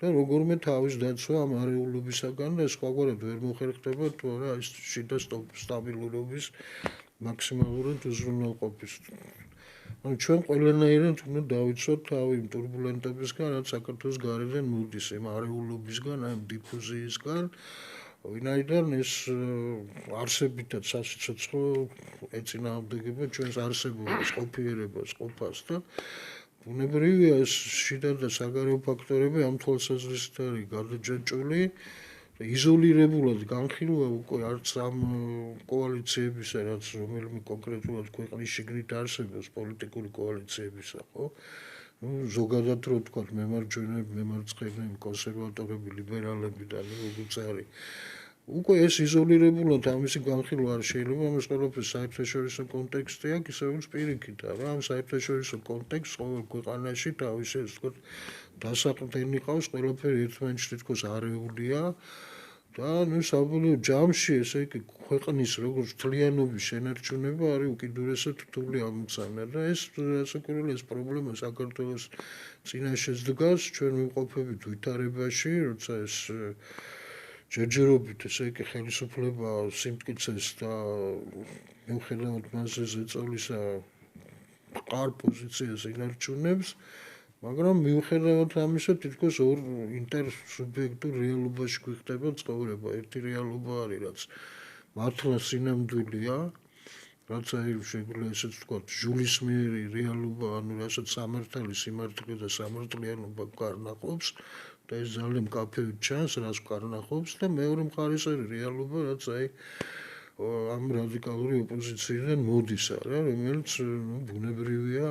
და როგორმე თავის დაცვა ამ არეულობისაგან და სხვაგვარად ვერ მოხერხდება თუ არა ის შიდა სტაბილურობის მაქსიმალურად უზრუნველყოფის. ანუ ჩვენ ყველანაირად უნდა დავიცვათ თავი იმ турბულენტობისგან, რაც საქართველოს გარედან მოდის, იმ არეულობისგან, ამ დიფუზიისგან. ვინაიდან ეს არსებითად სასიცოცხლო ეწინააღმდეგება ჩვენს არსებობას, ყოფიერებას, ყოფას და ბუნებრივია ეს შიდა და საგარეო ფაქტორები ამ თვალსაზრისით არის გადაჭრილი და იზოლირებულად განხილვა უკვე არც ამ კოალიციებისა, რაც რომელიმე კონკრეტულად ქვეყნის შიგნით არსებობს პოლიტიკური კოალიციებისა, ხო? ზოგადად რო ვთქვათ მემარჯვენეები, მემარცხენეები, კონსერვატორები, ლიბერალები და როგორც არის. უკვე ეს იზოლირებულად ამისი განხილვა არ შეიძლება, ამას ყველაფერს საერთაშორისო კონტექსტი აქვს, ისე როგორც პირიქით, რა ამ საერთაშორისო კონტექსტს ყოველ ქვეყანაში თავისი ეს ვთქვათ დასაყრდენი ყავს, ყველაფერი ერთმანეთში თითქოს არეულია და ნუ საბოლოო ჯამში ესე იგი ქვეყნის როგორც მთლიანობის შენარჩუნება არის უკიდურესად რთული ამოცანა და ეს რასაკვირველია ეს პრობლემა საქართველოს წინაშეც დგას ჩვენ ვიმყოფებით ვითარებაში როცა ეს ჯერჯერობით ესე იგი ხელისუფლება სიმტკიცეს და მიუხედავად მასზე ზეწოლისა მყარ პოზიციას ინარჩუნებს მაგრამ მიუხედავად ამისა თითქოს ორ ინტერსუბიექტურ რეალობაში გვიხდება ცხოვრება ერთი რეალობა არის რაც მართლა სინამდვილეა რაც არის შეგვიძლია ესეც ვთქვათ ჟულისმიერი რეალობა ანუ რასაც სამართალი სიმართლე და სამართლიანობა გარნახობს და ეს ძალიან მკაფიოდ ჩანს რას გარნახობს და მეორე მხარეს არის რეალობა რაც აი ამ რადიკალური ოპოზიციიდან მოდის არა რომელიც ბუნებრივია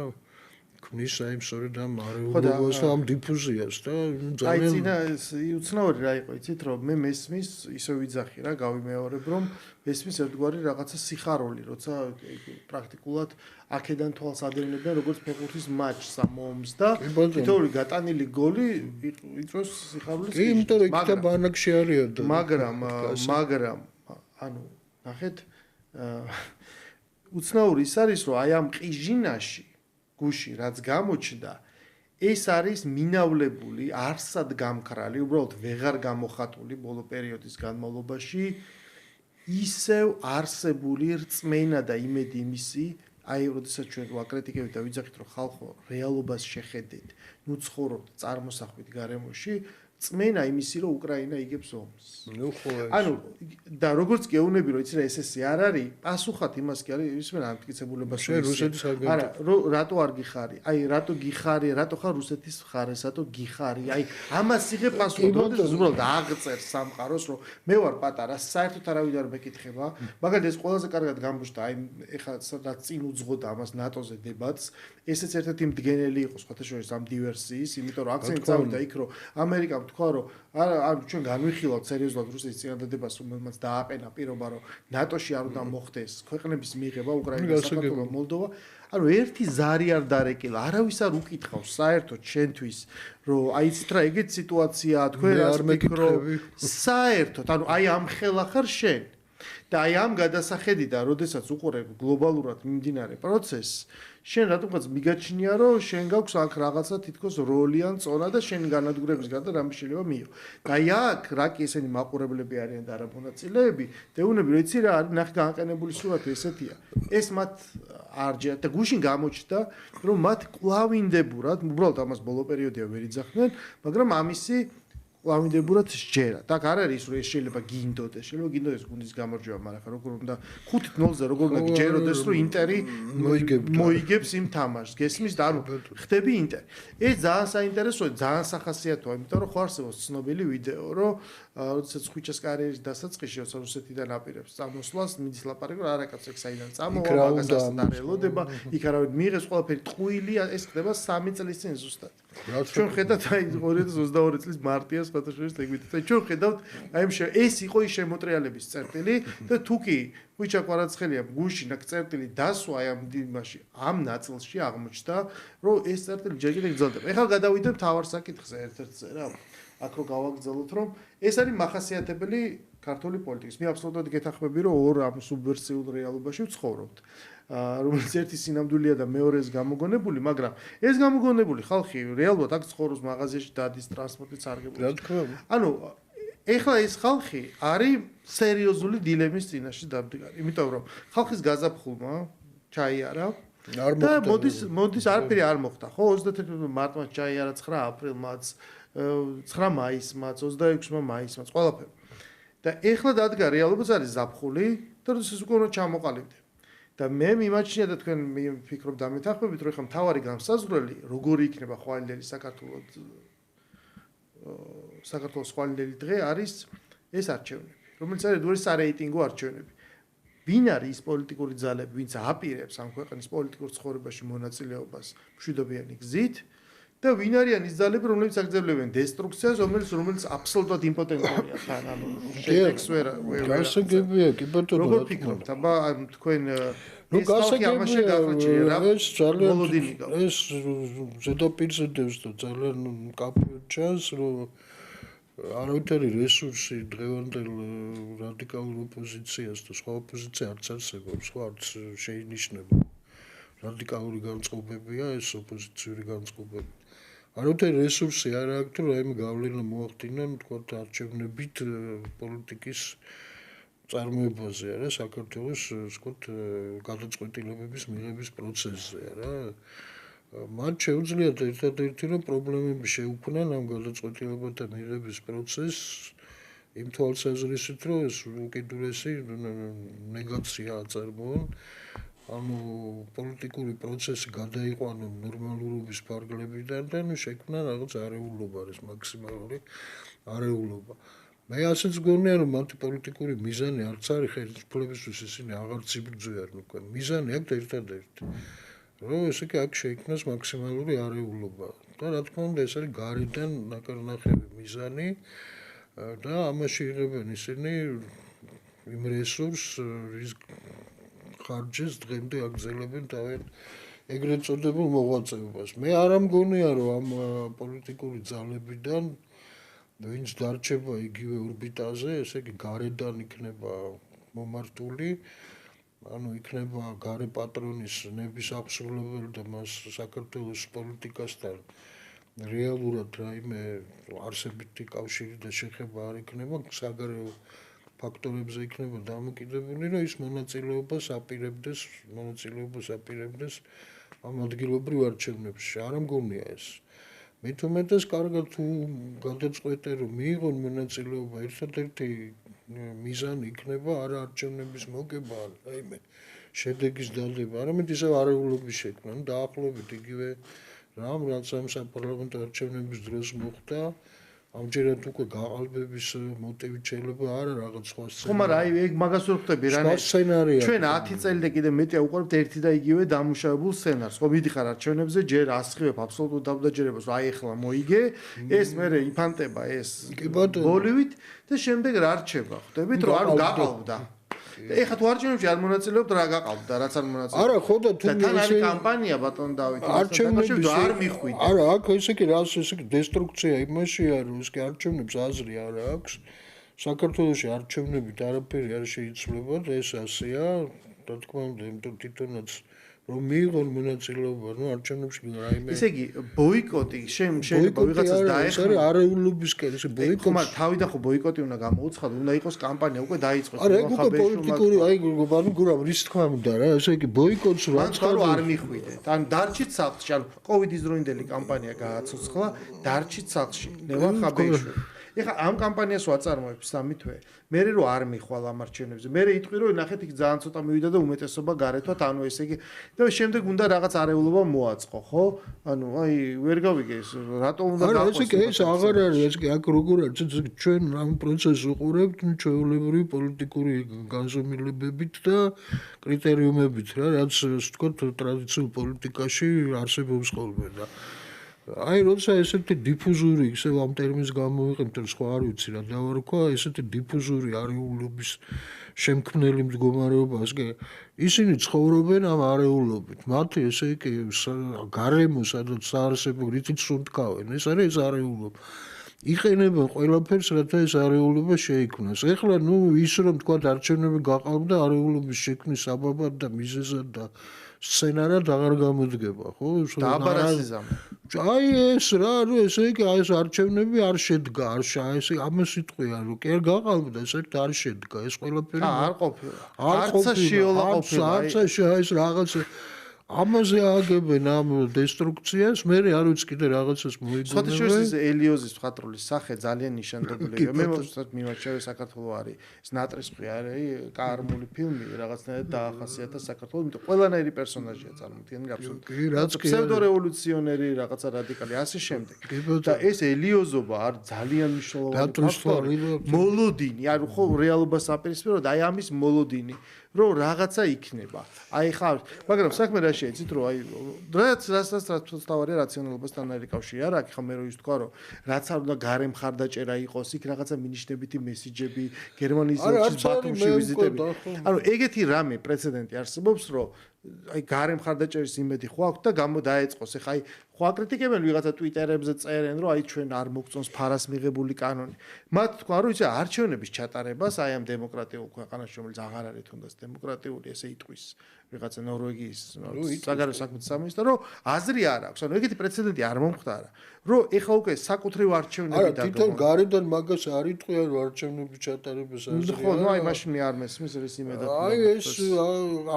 ქმნის აი სწორედ ამ არეულობას და ამ დიფუზიას და ძალიან აი წინა უცნაური რა იყო იცით რომ მე მესმის ისე ვიძახი რა გავიმეორებ რომ მესმის ერთგვარი რაღაცა სიხარული როცა პრაქტიკულად აქედან თვალს ადევნებდნენ როგორც ფეხბურთის მატჩს ამ ომს და თითოეული გატანილი გოლი იწვევს სიხარულის კი იმიტომ რომ იქ და ბანაკში არიან მაგრამ ანუ ნახეთ, უცნაური ის არის, რომ აი ამ ყიჟინაში გუში რაც გამოჩნდა, ეს არის მინავლებული, არსად გამქრალი, უბრალოდ ვეღარ გამოხატული ბოლო პერიოდის განმავლობაში ისევ არსებული რწმენა და იმედი იმისი, აი, როდესაც ჩვენ ვაკრიტიკებთ და ვიძახით, რომ ხალხო რეალობას შეხედეთ, ნუ ცხოვრობთ წარმოსახვით გარემოში, წმენა იმისი, რომ უკრაინა იგებს ომს. ნუ ხო ეს. ანუ და როგორც გეუბნები, რომ იცი რა ესე არის, პასუხად იმას კი არის, ისმენ ამტკიცებულებას შენ რუსეთის აგენტი. არა, რატო არ გიხარი? აი, რატო გიხარი? რატო ხარ რუსეთის მხარეს? რატო გიხარი? აი, ამას იღებ პასუხად, როდესაც უბრალოდ აღწერ სამყაროს, რომ მე ვარ პატარა, საერთოდ არავინ არ მეკითხება, მაგალითად ეს ყველაზე კარგად გამბუშტა, აი, ეხლა სადაც წინ უძღოდა ამას ნატოზე დებატს, ესეც ერთ-ერთი მდგენელი იყო სხვათა შორის ამ დივერსიის, იმიტომ რომ აქცენტი წავიდა იქ, რომ ამერიკამ თქვა, რომ არა, ჩვენ განვიხილავთ სერიოზულად რუსეთის წინადადებას, რომელმაც დააყენა პირობა, რომ ნატოში არ უნდა მოხდეს ქვეყნების მიღება, უკრაინა, საქართველო, მოლდოვა. ანუ ერთი ზარი არ დარეკილა, არავის არ უკითხავს საერთოდ შენთვის, რომ აი იცით რა, ეგეთ სიტუაციაა, თქვენ რას მეკითხები? საერთოდ, ანუ აი ამ ხელა ხარ შენ. და აი ამ გადასახედიდან, როდესაც უყურებ გლობალურად მიმდინარე პროცესს, შენ რატომღაც მიგაჩნია, რომ შენ გაქვს აქ რაღაცა თითქოს როლი ან წონა და შენ განადგურების გარდა რამე შეიძლება მიიღო. და აი აქ რა კი ესენი მაყურებლები არიან და არა მონაწილეები, დეუნები რომ იცი რა არის, ნახე განყენებული სურათი ესეთია. ეს მათ არჯერა და გუშინ გამოჩნდა, რომ მათ კვლავინდებურად, უბრალოდ ამას ბოლო პერიოდია ვერ იძახდნენ, მაგრამ ამისი კვლავინდებურად სჯერა. და არ არის რომ ეს შეიძლება გინდოდეს, შეიძლება გინდოდეს გუნდის გამარჯვება, მაგრამ როგორ უნდა 5-0-ზე როგორ უნდა გჯეროდეს, რომ ინტერი მოიგებს იმ თამაშს. გესმის და ანუ ხდები ინტერი. ეს ძალიან საინტერესოა, ძალიან სახასიათოა, იმიტომ რომ ხო არსებობს ცნობილი ვიდეო, რომ როდესაც ხვიჩას კარიერის დასაწყისში, როცა რუსეთიდან აპირებს წამოსვლას, მიდის ლაპარაკი, რომ არა კაცო, ეგ საიდან წამოვა, მაგასთან არ ელოდება, იქ არავინ მიიღეს, ყველაფერი ტყუილი, ეს ხდება 3 წლის წინ ზუსტად. ჩვენ ხედავთ აი 2022 წლის მარტიას ფოტოშოპის ეგვითი. ჩვენ ხედავთ აი ეს იყო ის შემოტრიალების წერტილი და თუკი ხვიჩა კვარაცხელია გუშინ აქ წერტილი დასვა აი ამ იმაში, ამ ნაწილში აღმოჩნდა, რომ ეს წერტილი ჯერ კიდევ გრძელდება. ეხლა გადავიდეთ მთავარ საკითხზე ერთ-ერთზე რა. აქ რო გავაგრძელოთ, რომ ეს არის მახასიათებელი ქართული პოლიტიკის. მე აბსოლუტურად გეთანხმები, რომ ორ ამ სუბვერსიულ რეალობაში ვცხოვრობთ. რომელიც ერთი სინამდვილეა და მეორეს გამოგონებული, მაგრამ ეს გამოგონებული ხალხი რეალურად აქ ცხოვრობს მაღაზიაში დადის ტრანსპორტით სარგებლობს. რა თქმა უნდა. ანუ ეხლა ეს ხალხი არის სერიოზული დილემის წინაშე დამდგარი, იმიტომ რომ ხალხის გაზაფხულმა ჩაიარა და მოდის არაფერი არ მოხდა, ხო 31 მარტმა ჩაიარა, 9 აპრილმაც, 9 მაისმაც, 26 მაისმაც, ყველაფერი. და ეხლა დადგა რეალობაც არის ზაფხული და როდესაც უკვე უნდა ჩამოყალიბდე. და მე მიმაჩნია და თქვენ ფიქრობ დამეთანხმებით, რომ ეხლა მთავარი განსაზღვრელი როგორი იქნება ხვალინდელი საქართველოს ხვალინდელი დღე არის ეს არჩევნები, რომელიც არის ურის სარეიტინგო არჩევნები. ვინ არის ის პოლიტიკური ძალები, ვინც აპირებს ამ ქვეყნის პოლიტიკურ ცხოვრებაში მონაწილეობას მშვიდობიანი გზით და ვინ არიან ის ძალები, რომლებიც აგრძელებენ დესტრუქციას, რომელიც აბსოლუტურად იმპოტენტურია თან, ანუ შედეგს ვერ გასაგებია, კი ბატონო. როგორ ფიქრობთ, აბა თქვენ ეს ხალხი ამაში გახრჩია რა? ეს ძალიან ეს ზედაპირზე დევს და ძალიან მკაფიოდ ჩანს, რომ არავითარი რესურსი დღევანდელ რადიკალურ ოპოზიციას და სხვა ოპოზიცია არც არსებობს, ხო არც შეინიშნება. რადიკალური განწყობებია ეს ოპოზიციური განწყობები. არავითარი რესურსი არ აქვს, რომ აი გავლენა მოახდინონ, თქვათ, არჩევნებით პოლიტიკის წარმოებაზე, არა, საქართველოს, ვთქვათ, გადაწყვეტილებების მიღების პროცესზე, არა. მათ შეუძლიათ ერთადერთი რომ პრობლემები შეუქმნან ამ გადაწყვეტილებათა მიღების პროცესს იმ თვალსაზრისით, რომ ეს უკიდურესი ნეგაცია აწარმოონ. ანუ პოლიტიკური პროცესი გადაიყვანონ ნორმალურობის ფარგლებიდან და შექმნან რაღაც არეულობა, ეს მაქსიმალური არეულობა. მე ასეც გონია, რომ მათი პოლიტიკური მიზანი არც არის ხელისუფლებისთვის, ისინი აღარც იბრძვიან უკვე. მიზანი აქვს ერთადერთი. რომ ესე იგი აქ შეიქმნას მაქსიმალური არეულობა. და რა თქმა უნდა, ეს არის გარედან ნაკარნახევი მიზანი და ამაში იღებენ ისინი იმ რესურსს, რის ხარჯეს დღემდე აგრძელებენ თავენ ეგრეთ წოდებულ მოღვაწეობას. მე არ ამგონია, რომ ამ პოლიტიკური ძალებიდან ვინც დარჩება იგივე ორბიტაზე, ესე იგი გარედან იქნება მომართული ანუ იქნება გარე პატრონის ნების აღსრულებელი და მას საქართველოს პოლიტიკასთან რეალურად რაიმე არსებითი კავშირი და შეხება არ იქნება საგარეო ფაქტორებზე იქნება დამოკიდებული რომ ის მონაწილეობას აპირებდეს ამ ადგილობრივ არჩევნებში არ მგონია ეს მით უმეტეს კარგად თუ გადაწყვეტე რომ მიიღონ მონაწილეობა ერთადერთი მიზანი იქნება არა არჩევნების მოგება რაიმე შედეგის დადება არამედ ისევ არეულობის შექმნა დაახლოებით იგივე რამ რაც ამ საპარლამენტო არჩევნების დროს მოხდა ამჯერად უკვე გაყალბების მოტივი შეიძლება არა რაღაც სხვა ხო მაგრამ აი ეგ მაგას ვერ ხვდები რა სცენარია ჩვენ 10 წელი და კიდე მეტია უყურებთ ერთი და იგივე დამუშავებულ სცენარს ხო მიდიხარ არჩევნებზე ჯერ ასხივებ აბსოლუტურ დავდაჯერებას აი ახლა მოიგე ეს მე იფანტება ეს ბოლივით და შემდეგ რა რჩება ხვდებით რომ არ გაყალბდა ეხლა თუ არჩევნებში არ მონაწილეობთ რა გაყავდა რაც არ მონაწილეობთ არა ხო და თუ თან არის კამპანია ბატონ დავით არჩევნებში არ მიხვიდა არა აქ ესე კი რას ესე კი დესტრუქცია იმაშია რომ ეს კი არჩევნებს აზრი არ აქვს საქართველოში არჩევნებით არაფერი არ შეიცვლება და ეს ასეა რა თქმა უნდა იმიტომ თვითონაც რომ მიიღონ მონაწილეობა ნუ არჩევნებში რაიმე ესე იგი ბოიკოტი შეიძლება ვიღაცას დაეხმარა არეულობისკენ ესე ბოიკოტი ხო მაგრამ თავიდან ხო ბოიკოტი უნდა გამოუცხადო უნდა იყოს კამპანია უკვე დაიწყოს არა ეგ უკვე პოლიტიკური აი ანუ გურამ რის თქმა უნდა რა ესე იგი ბოიკოტს რა წყარო არ მიხვიდეთ ან დარჩით სახლში ანუ კოვიდის დროინდელი კამპანია გააცოცხლა დარჩით სახლში ლევან ხაბეიშვილი ეხა ამ კამპანიას ვაწარმოებ სამი თვე მე რომ არ მიხვალ ამ არჩევნებზე მე იტყვი რომ ნახეთ იქ ძალიან ცოტა მივიდა და უმეტესობა გარეთვათ ანუ ესე იგი და შემდეგ უნდა რაღაც არეულობა მოაწყო ხო ანუ აი ვერ გავიგე ეს რატო უნდა გაყოს ეს კი ეს აღარ არის ეს კი აქ როგორ არის ჩვენ ამ პროცესს უყურებთ ჩვეულებრივი პოლიტიკური განზომილებებით და კრიტერიუმებით რა რაც ვთქვათ ტრადიციულ პოლიტიკაში არსებობს ხოლმე და აი როცა ესეთი დიფუზური ისე ამ ტერმინს გამოვიყენთ რომ სხვა არ ვიცი რა დავარქვა ესეთი დიფუზური არეულობის შემქმნელი მდგომარეობას კი ისინი ცხოვრობენ ამ არეულობით მათი ესე იგი გარემო სადაც საარსებო რითიც სუნთქავენ ეს არის ეს არეულობა იყენებენ ყველაფერს რათა ეს არეულობა შეიქმნას ეხლა ნუ ის რომ თქვა არჩევნები გაყალბდა არეულობის შექმნის საბაბად და მიზეზად და სცენარად აღარ გამოდგება ხო დააბარასიზამი აი ეს რა ნუ ესე იგი ეს არჩევნები არ შედგა არ ესე ამას იტყვია რომ კი არ გაყალბდა ესეთ არ შედგა ეს ყველაფერი არ ყოფილა არცა შეოლა ყოფილა არცა ეს რაღაც ამაზე აგებენ ამ დესტრუქციას მე არ ვიცი კიდე რაღაცას მოიგონებენ სოთიშოვის ელიოზის მხატვრული სახე ძალიან ნიშანდობლია მე მოვსწრებთ მიმაჩევი საქართველოს არის ეს ნატრისფრი არის კარმული ფილმი რაღაცნაირად დაახასიათა საქართველოს იმიტომ ყველანაირი პერსონაჟია წარმოქმნილი აბსოლუტურად ფსევდორევოლუციონერი რაღაცა რადიკალი ასე შემდეგ და ეს ელიოზობა არის ძალიან მნიშვნელოვანი მოლოდინი ანუ ხო რეალობას აპირისპიროთ აი ამის მოლოდინი რომ რაღაცა იქნება აი ხა მაგრამ საქმე რა შეიცით რომ აი რაც თავარი რაციონალობასთან არის კავშირი არა აქ ხა მე რო ის თქვა რომ რაც არ უნდა გარე მხარდაჭერა იყოს იქ რაღაცა მინიშნებითი მესიჯები გერმანიის ელჩის ბათუმში ვიზიტები ანუ ეგეთი რამე პრეცედენტი არსებობს რომ აი გარე მხარდაჭერის იმედი ხო აქვს და გამოდაეწყოს ეხა აი ხო აკრიტიკებენ ვიღაცა ტვიტერებზე წერენ რომ აი ჩვენ არ მოგწონს ფარას მიღებული კანონი მათ თქვა რომ იცი არჩევნების ჩატარებას აი ამ დემოკრატიულ ქვეყანაში რომელიც აღარ არის თუნდაც დემოკრატიული ესე იტყვის ვიღაცა ნორვეგიის საგარეო საქმეთა სამინისტრო რომ აზრი არ აქვს ანუ ეგეთი პრეცედენტი არ მომხდარა რომ ეხლა უკვე საკუთრივ არჩევნები და თვითონ გარედან მაგას არ იტყვია რომ არჩევნების ჩატარებას აზრი ხო ნუ აი მაშინ მე არ მესმის ეს იმედა აი ეს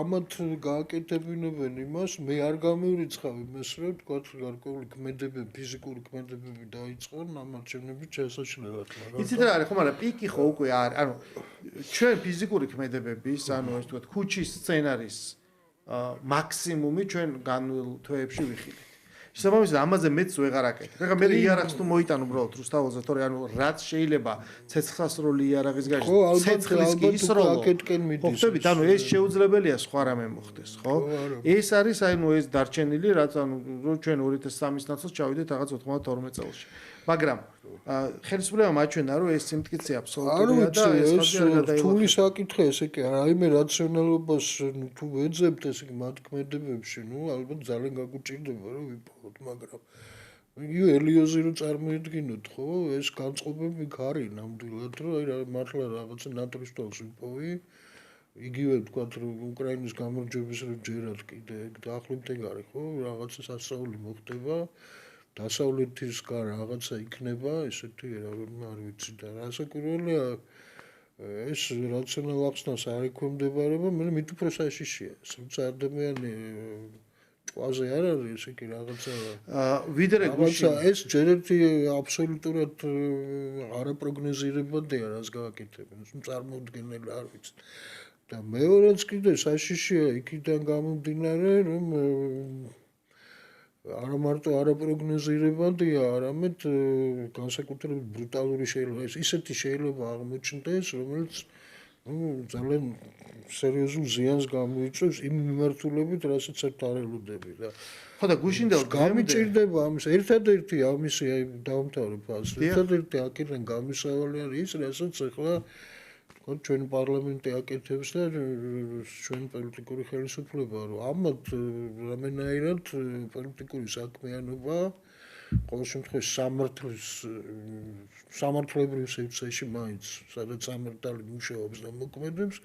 ამათ გააკეთებინებენ იმას მე არ გამევრიცხავ იმას რომ თქვა გარკვეული ქმედებები ფიზიკური ქმედებები დაიწყონ ამ არჩევნების შესაძლებლად მაგრამ იცით რა არის ხო მაგრამ პიკი ხო უკვე არის ანუ ჩვენ ფიზიკური ქმედებების ანუ ეს თქვა ქუჩის სცენარის მაქსიმუმი ჩვენ განვლ თვეებში ვიხილეთ შესაბამისად ამაზე მეც ვეღარ აკეთებ. ეხლა მე იარაღს თუ მოიტან უბრალოდ რუსთაველზე, თორე ანუ რაც შეიძლება ცეცხლსროლი იარაღის გარშემო ცეცხლის კი ისროლო. ხვდებით, ანუ ეს შეუძლებელია სხვა რამე მოხდეს, ხო? ეს არის ანუ ეს დარჩენილი, რაც ანუ ჩვენ 2003 წელს ჩავიდეთ რაღაც 92 წელს. მაგრამ ხელისუფლება მაჩვენა რომ ეს სიმტკიცე აბსოლუტურია და ეს ხალხი არ გადაიღო. რთული საკითხია ესე კი არა, აი მე რაციონალობას თუ ვეძებთ ესე კი მათ ქმედებებში, ნუ ალბათ ძალიან გაგუჭირდება რომ ვიპოვოთ, მაგრამ იგივე ელიოზი რო წარმოიდგინოთ, ხო, ეს განწყობები იქ არის ნამდვილად, რომ აი მართლა რაღაცა ნატრის თვალს ვიპოვი. იგივე თქვათ უკრაინის გამარჯვების რო ჯერათ კიდე დაახლოებით არის ხო რაღაცა სასწაული მოხდება დასავლეთისგან რაღაცა იქნება ესეთი არ ვიცი და რასაკვირველია ეს რაციონალ ახსნას არ ექვემდებარება მე მით უფრო საშიშია თუმცა ადამიანი ჭვაზე არ არის ესე კი რაღაცა ვიდრე გუშინ ეს ჯერერთი აბსოლუტურად არაპროგნოზირებადია რას გააკეთებენ წარმოუდგენელი არ ვიცი და მეორეც კიდე საშიშია იქიდან გამომდინარე რომ არა მარტო არაპროგნოზირებადია არამედ განსაკუთრებით ბრუტალური შეიძლება ისეთი შეიძლება აღმოჩნდეს რომელიც ძალიან სერიოზულ ზიანს გამოიწვევს იმ მიმართულებით რასაც ერთ არ ელოდები და ხო და გუშინდელ გამიჭირდება ამის ერთადერთი ამისი აი დავამთავრებ ფასს ერთადერთი აქედან გამოსავალი არის ის რასაც ახლა თქო ჩვენ პარლამენტი აკეთებს და ჩვენ პოლიტიკური ხელისუფლება რომ ამათ რამენაირად პოლიტიკური საქმიანობა ყოველ შემთხვევაში სამართლებრივ სივრცეში მაინც სადაც სამართალი მუშაობს და მოქმედებს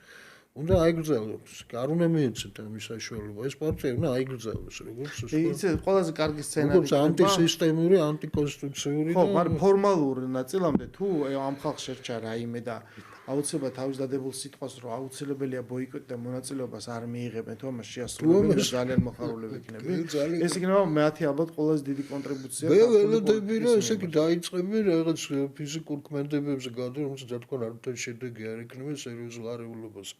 უნდა აიგრძელოს არ უნდა მიეცეთ ამის საშუალება ეს პარტია უნდა აიგრძელოს როგორც იცი ყველაზე კარგი სცენარი როგორც ანტისისტემური ანტიკონსტიტუციური ხო მაგრამ ფორმალურ ნაწილამდე თუ ამ ხალხს შერჩა რაიმე და აუცილებლად თავის დადებულ სიტყვას რომ აუცილებელია ბოიკოტი და მონაწილეობას არ მიიღებენ თუ ამას შეასრულებენ ძალიან მოხარულები იქნები ეს იქნება მეათი ალბათ ყველაზე დიდი კონტრიბუცია მე ველოდები რომ ესე კი დაიწყებენ რაღაც ფიზიკურ ქმედებებზე გადო რომელსაც რა თქმა უნდა არც შედეგი არ იქნება სერიოზულ არეულობას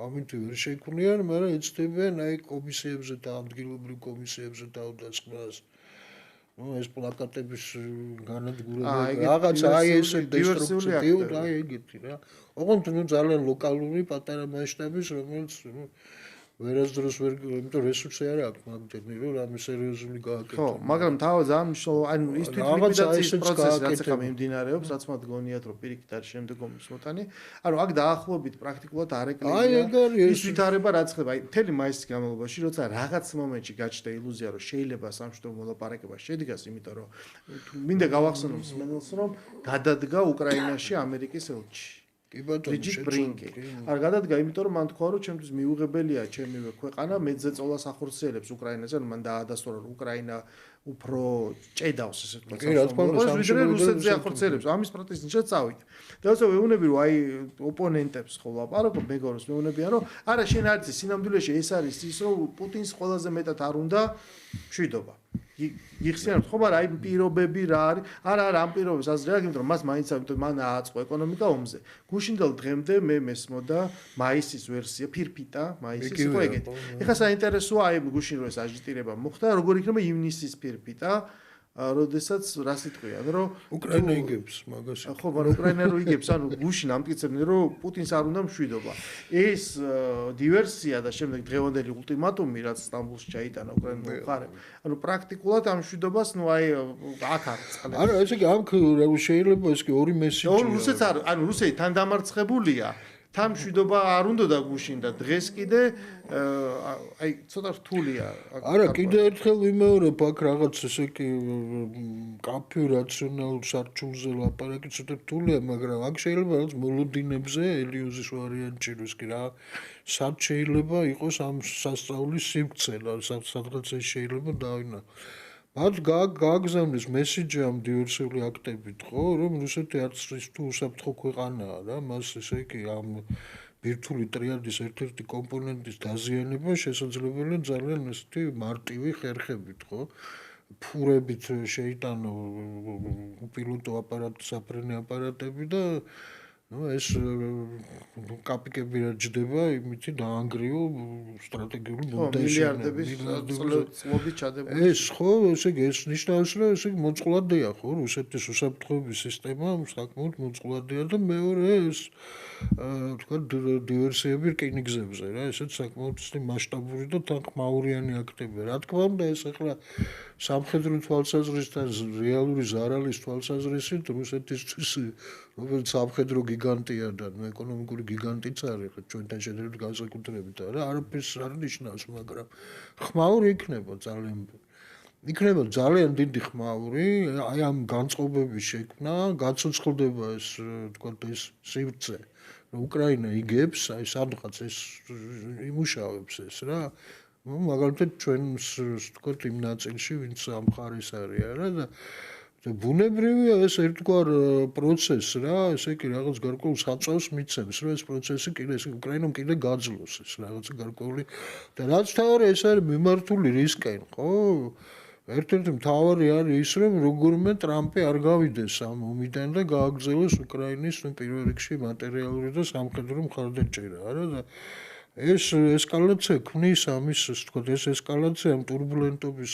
ამით ვერ შექმნიან მაგრამ ეცდებიან აი კომისიებზე და ადგილობრივ კომისიებზე თავდასხმას ეს პლაკატების განადგურება რაღაც აი ესე დესტრუქციული აი ეგეთი რა ოღონდ ძალიან ლოკალური პატარა მასშტაბის რომელიც ვერასდროს ვერ იმიტომ რესურსი არ აქვს მაგდენი რომ რამე სერიოზული გააკეთო ხო მაგრამ თავად ძალიან მნიშვნელოვანი ანუ ის თვითლიკვიდაციის პროცესი რაც ახლა მიმდინარეობს რაც მათ გონიათ რომ პირიქით არის შემდგომი სმოტანი ანუ აქ დაახლოებით პრაქტიკულად არ ეკლია ის ვითარება რაც ხდება აი მთელი მაისის განმავლობაში როცა რაღაც მომენტში გაჩნდა iluzia რომ შეიძლება სამშვიდობო მოლაპარაკება შედგას იმიტომ რომ მინდა გავახსენო მსმენელს რომ გადადგა უკრაინაში ამერიკის ელჩი არ გადადგა იმიტომ რომ მან თქვა რომ ჩემთვის მიუღებელია ჩემივე ქვეყანა მეძე წოლას ახორციელებს უკრაინაზე ანუ მან დაადასტურა რომ უკრაინა უფრო ჭედავს ესე ვთქვათ ვიდრე რუსეთზე ახორციელებს ამის პროტესტის შეწავით და ასე ვეუბნები რომ აი ოპონენტებს ხო ლაპარაკობ მეგობრებს მეუბნებიან რომ არა შენ არ იცი სინამდვილეში ეს არის ის რომ პუტინს ყველაზე მეტად არ უნდა მშვიდობა იხსენებ ხო მაგრამ აი პირობები რა არის არა ამ პირობებს აზრი აქვს იმიტომ რომ მას მაინც ამიტომ მან ააწყო ეკონომიკა ომზე გუშინდელ დღემდე მე მესმოდა მაისის ვერსია ფირფიტა მაისის ხო ეგეთი ეხლა საინტერესოა აი გუშინ რო ეს აჟიტირება მოხდა როგორ იქნება ივნისის ფირფიტა როდესაც რა სიტყვიან რომ უკრაინა იგებს მაგას ხო მაგრამ უკრაინა რო იგებს ანუ გუშინ ამტკიცებდნენ რომ პუტინს არ უნდა მშვიდობა ეს დივერსია და შემდეგ დღევანდელი ულტიმატუმი რაც სტამბოლში ჩაიტანა უკრაინულ მხარემ ანუ პრაქტიკულად ამ მშვიდობას ნუ აი აქ არ წყლებს არა ესე იგი აქ შეიძლება ეს კი ორი მესიჯია რუსეთს არ ანუ რუსეთი თან დამარცხებულია თან მშვიდობა არ უნდა და გუშინ და დღეს კიდე აი ცოტა რთულია არა კიდე ერთხელ ვიმეორებ აქ რაღაც ესე კი კაფე რაციონალ სარჩულზე ლაპარაკი ცოტა რთულია მაგრამ აქ შეიძლება რაღაც მოლოდინებზე ელიოზის ვარიანტი როს კი რა სად შეიძლება იყოს ამ სასწაულის სივრცე სადღაც ეს შეიძლება დავინა მათ გააგზავნეს მესიჯი ამ დივერსიული აქტებით ხო რომ რუსეთი არც ის თუ უსაფრთხო ქვეყანაა რა მას ესე იგი ამ ბირთვული ტრიადის ერთ-ერთი კომპონენტის დაზიანება შესაძლებელია ძალიან ესეთი მარტივი ხერხებით ხო ფურებით შეიტანო პილოტო აპარატი საფრენი აპარატები და ну ეს კაპიკები რა ჯდება იმითი დაანგრიო სტრატეგიული მილიარდების წლობით ჩადებული ეს ხო ესე იგი ეს ნიშნავს რომ ესე იგი მოწყვლადია ხო რუსეთის უსაფრთხოების სისტემა საკმაოდ მოწყვლადია და მეორე ეს თქვა დივერსიები რკინიგზებზე რა ესეც საკმაოდ მასშტაბური და თანხმაურიანი აქტებია რა თქმა უნდა ეს ახლა სამხედრო თვალსაზრისთან რეალური ზარალის თვალსაზრისით რუსეთისთვის როგორც სამხედრო გიგანტია და ეკონომიკური გიგანტიც არის ხო ჩვენთან შედარებით განსაკუთრებით არა არაფერს არ ნიშნავს მაგრამ ხმაური იქნება ძალიან იქნება ძალიან დიდი ხმაური, აი ამ განწყობების შექმნა, გაცოცხლდება ეს თქვათ ეს სივრცე, რომ უკრაინა იგებს, აი სადღაც ეს იმუშავებს ეს რა. ну მაგალითად ჩვენს თქვათ იმ ნაწილში, ვინც ამ ხარის არის რა და ბუნებრივია ეს ერთგვარ პროცესი რა, ესე იგი რაღაც გარკვეულ საწევს მიცემს, რომ ეს პროცესი კიდე ეს უკრაინამ კიდე გაძლოს ეს რაღაც გარკვეული და რაც თავი ეს არის მიმართული რისკენ, ხო? ერთ-ერთი მთავარი არის ის, რომ როგორმე ტრამპი არ გავიდეს ამ ომიდან და გააგრძელოს უკრაინის პირველ რიგში მატერიალური და სამხედრო მხარდაჭერა, რა და ეს ესკალაცია ქმნის ამის, თქო, ეს ესკალაცია ამ турბულენტობის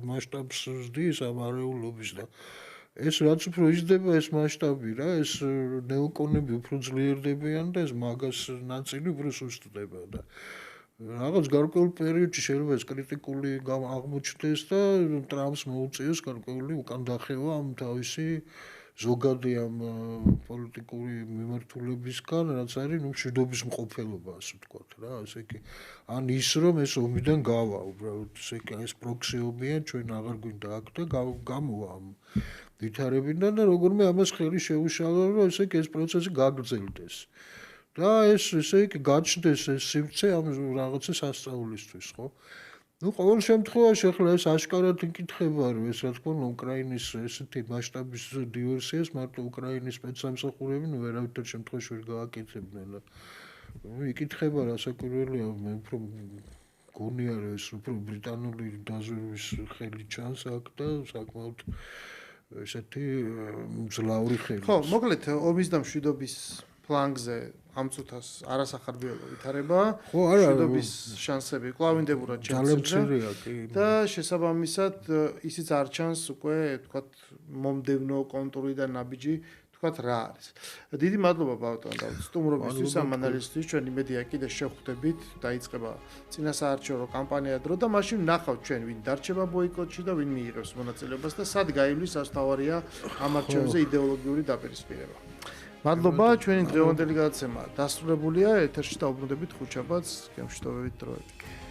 მასშტაბს ზრდის ამ არეულობის და ეს რაც უფრო იზრდება ეს მასშტაბი რა, ეს ნეოკონები უფრო ძლიერდებიან და ეს მაგას ნაწილი უფრო სუსტდება და რაღაც გარკვეულ პერიოდში შეიძლება ეს კრიტიკული აღმოჩნდეს და ტრამპს მოუწიოს გარკვეული უკან დახევა ამ თავისი ზოგადი ამ პოლიტიკური მიმართულებისგან, რაც არის ნუ მშვიდობის მყოფელობა, ასე ვთქვათ რა, ესე იგი ან ის რომ ეს ომიდან გავა, უბრალოდ ესე იგი ეს პროქსი ომია, ჩვენ აღარ გვინდა აქ და გამოვა ამ ვითარებიდან და როგორმე ამას ხელი შეუშალა, რომ ესე იგი ეს პროცესი გაგრძელდეს. და ეს ესე იგი გაჩნდეს ეს სივრცე ამ რაღაცა სასწაულისთვის, ხო? ну ყოველ შემთხვევაში ახლა ეს აშკარად იკითხება რომ ეს რა თქმა უნდა უკრაინის ესეთი მასშტაბის დივერსიას მარტო უკრაინის სპეცსამსახურები ნუ ვერავითარ შემთხვევაში ვერ გააკეთებდნენ და იკითხება რასაკვირველია მე უფრო გონია რომ ეს უფრო ბრიტანული დაზვერვის ხელი ჩანს აქ და საკმაოდ ესეთი მძლავრი ხელი ხო მოკლედ ომის და მშვიდობის ფლანგზე ამ წუთას არასახარბიელო ვითარება, მშვიდობის შანსები კვლავინდებურად ჩანს და შესაბამისად ისიც არ ჩანს უკვე თქვათ მომდევნო კონტურიდან ნაბიჯი თქვათ რა არის. დიდი მადლობა ბავტონ და სტუმრობისთვის ამ ანალიზისთვის ჩვენი მედია კიდე შევხვდებით, დაიწყება წინასაარჩევნო კამპანია დრო და მაშინ ვნახავთ ჩვენ ვინ დარჩება ბოიკოტში და ვინ მიიღებს მონაწილეობას და სად გაივლის ასთავარია ამ არჩევნებზე იდეოლოგიური დაპირისპირება. მადლობა, ჩვენი დღევანდელი გადაცემა დასრულებულია. ეთერში დავუბრუნდებით ხუთშაბათს, გემშვიდობებით დროებით.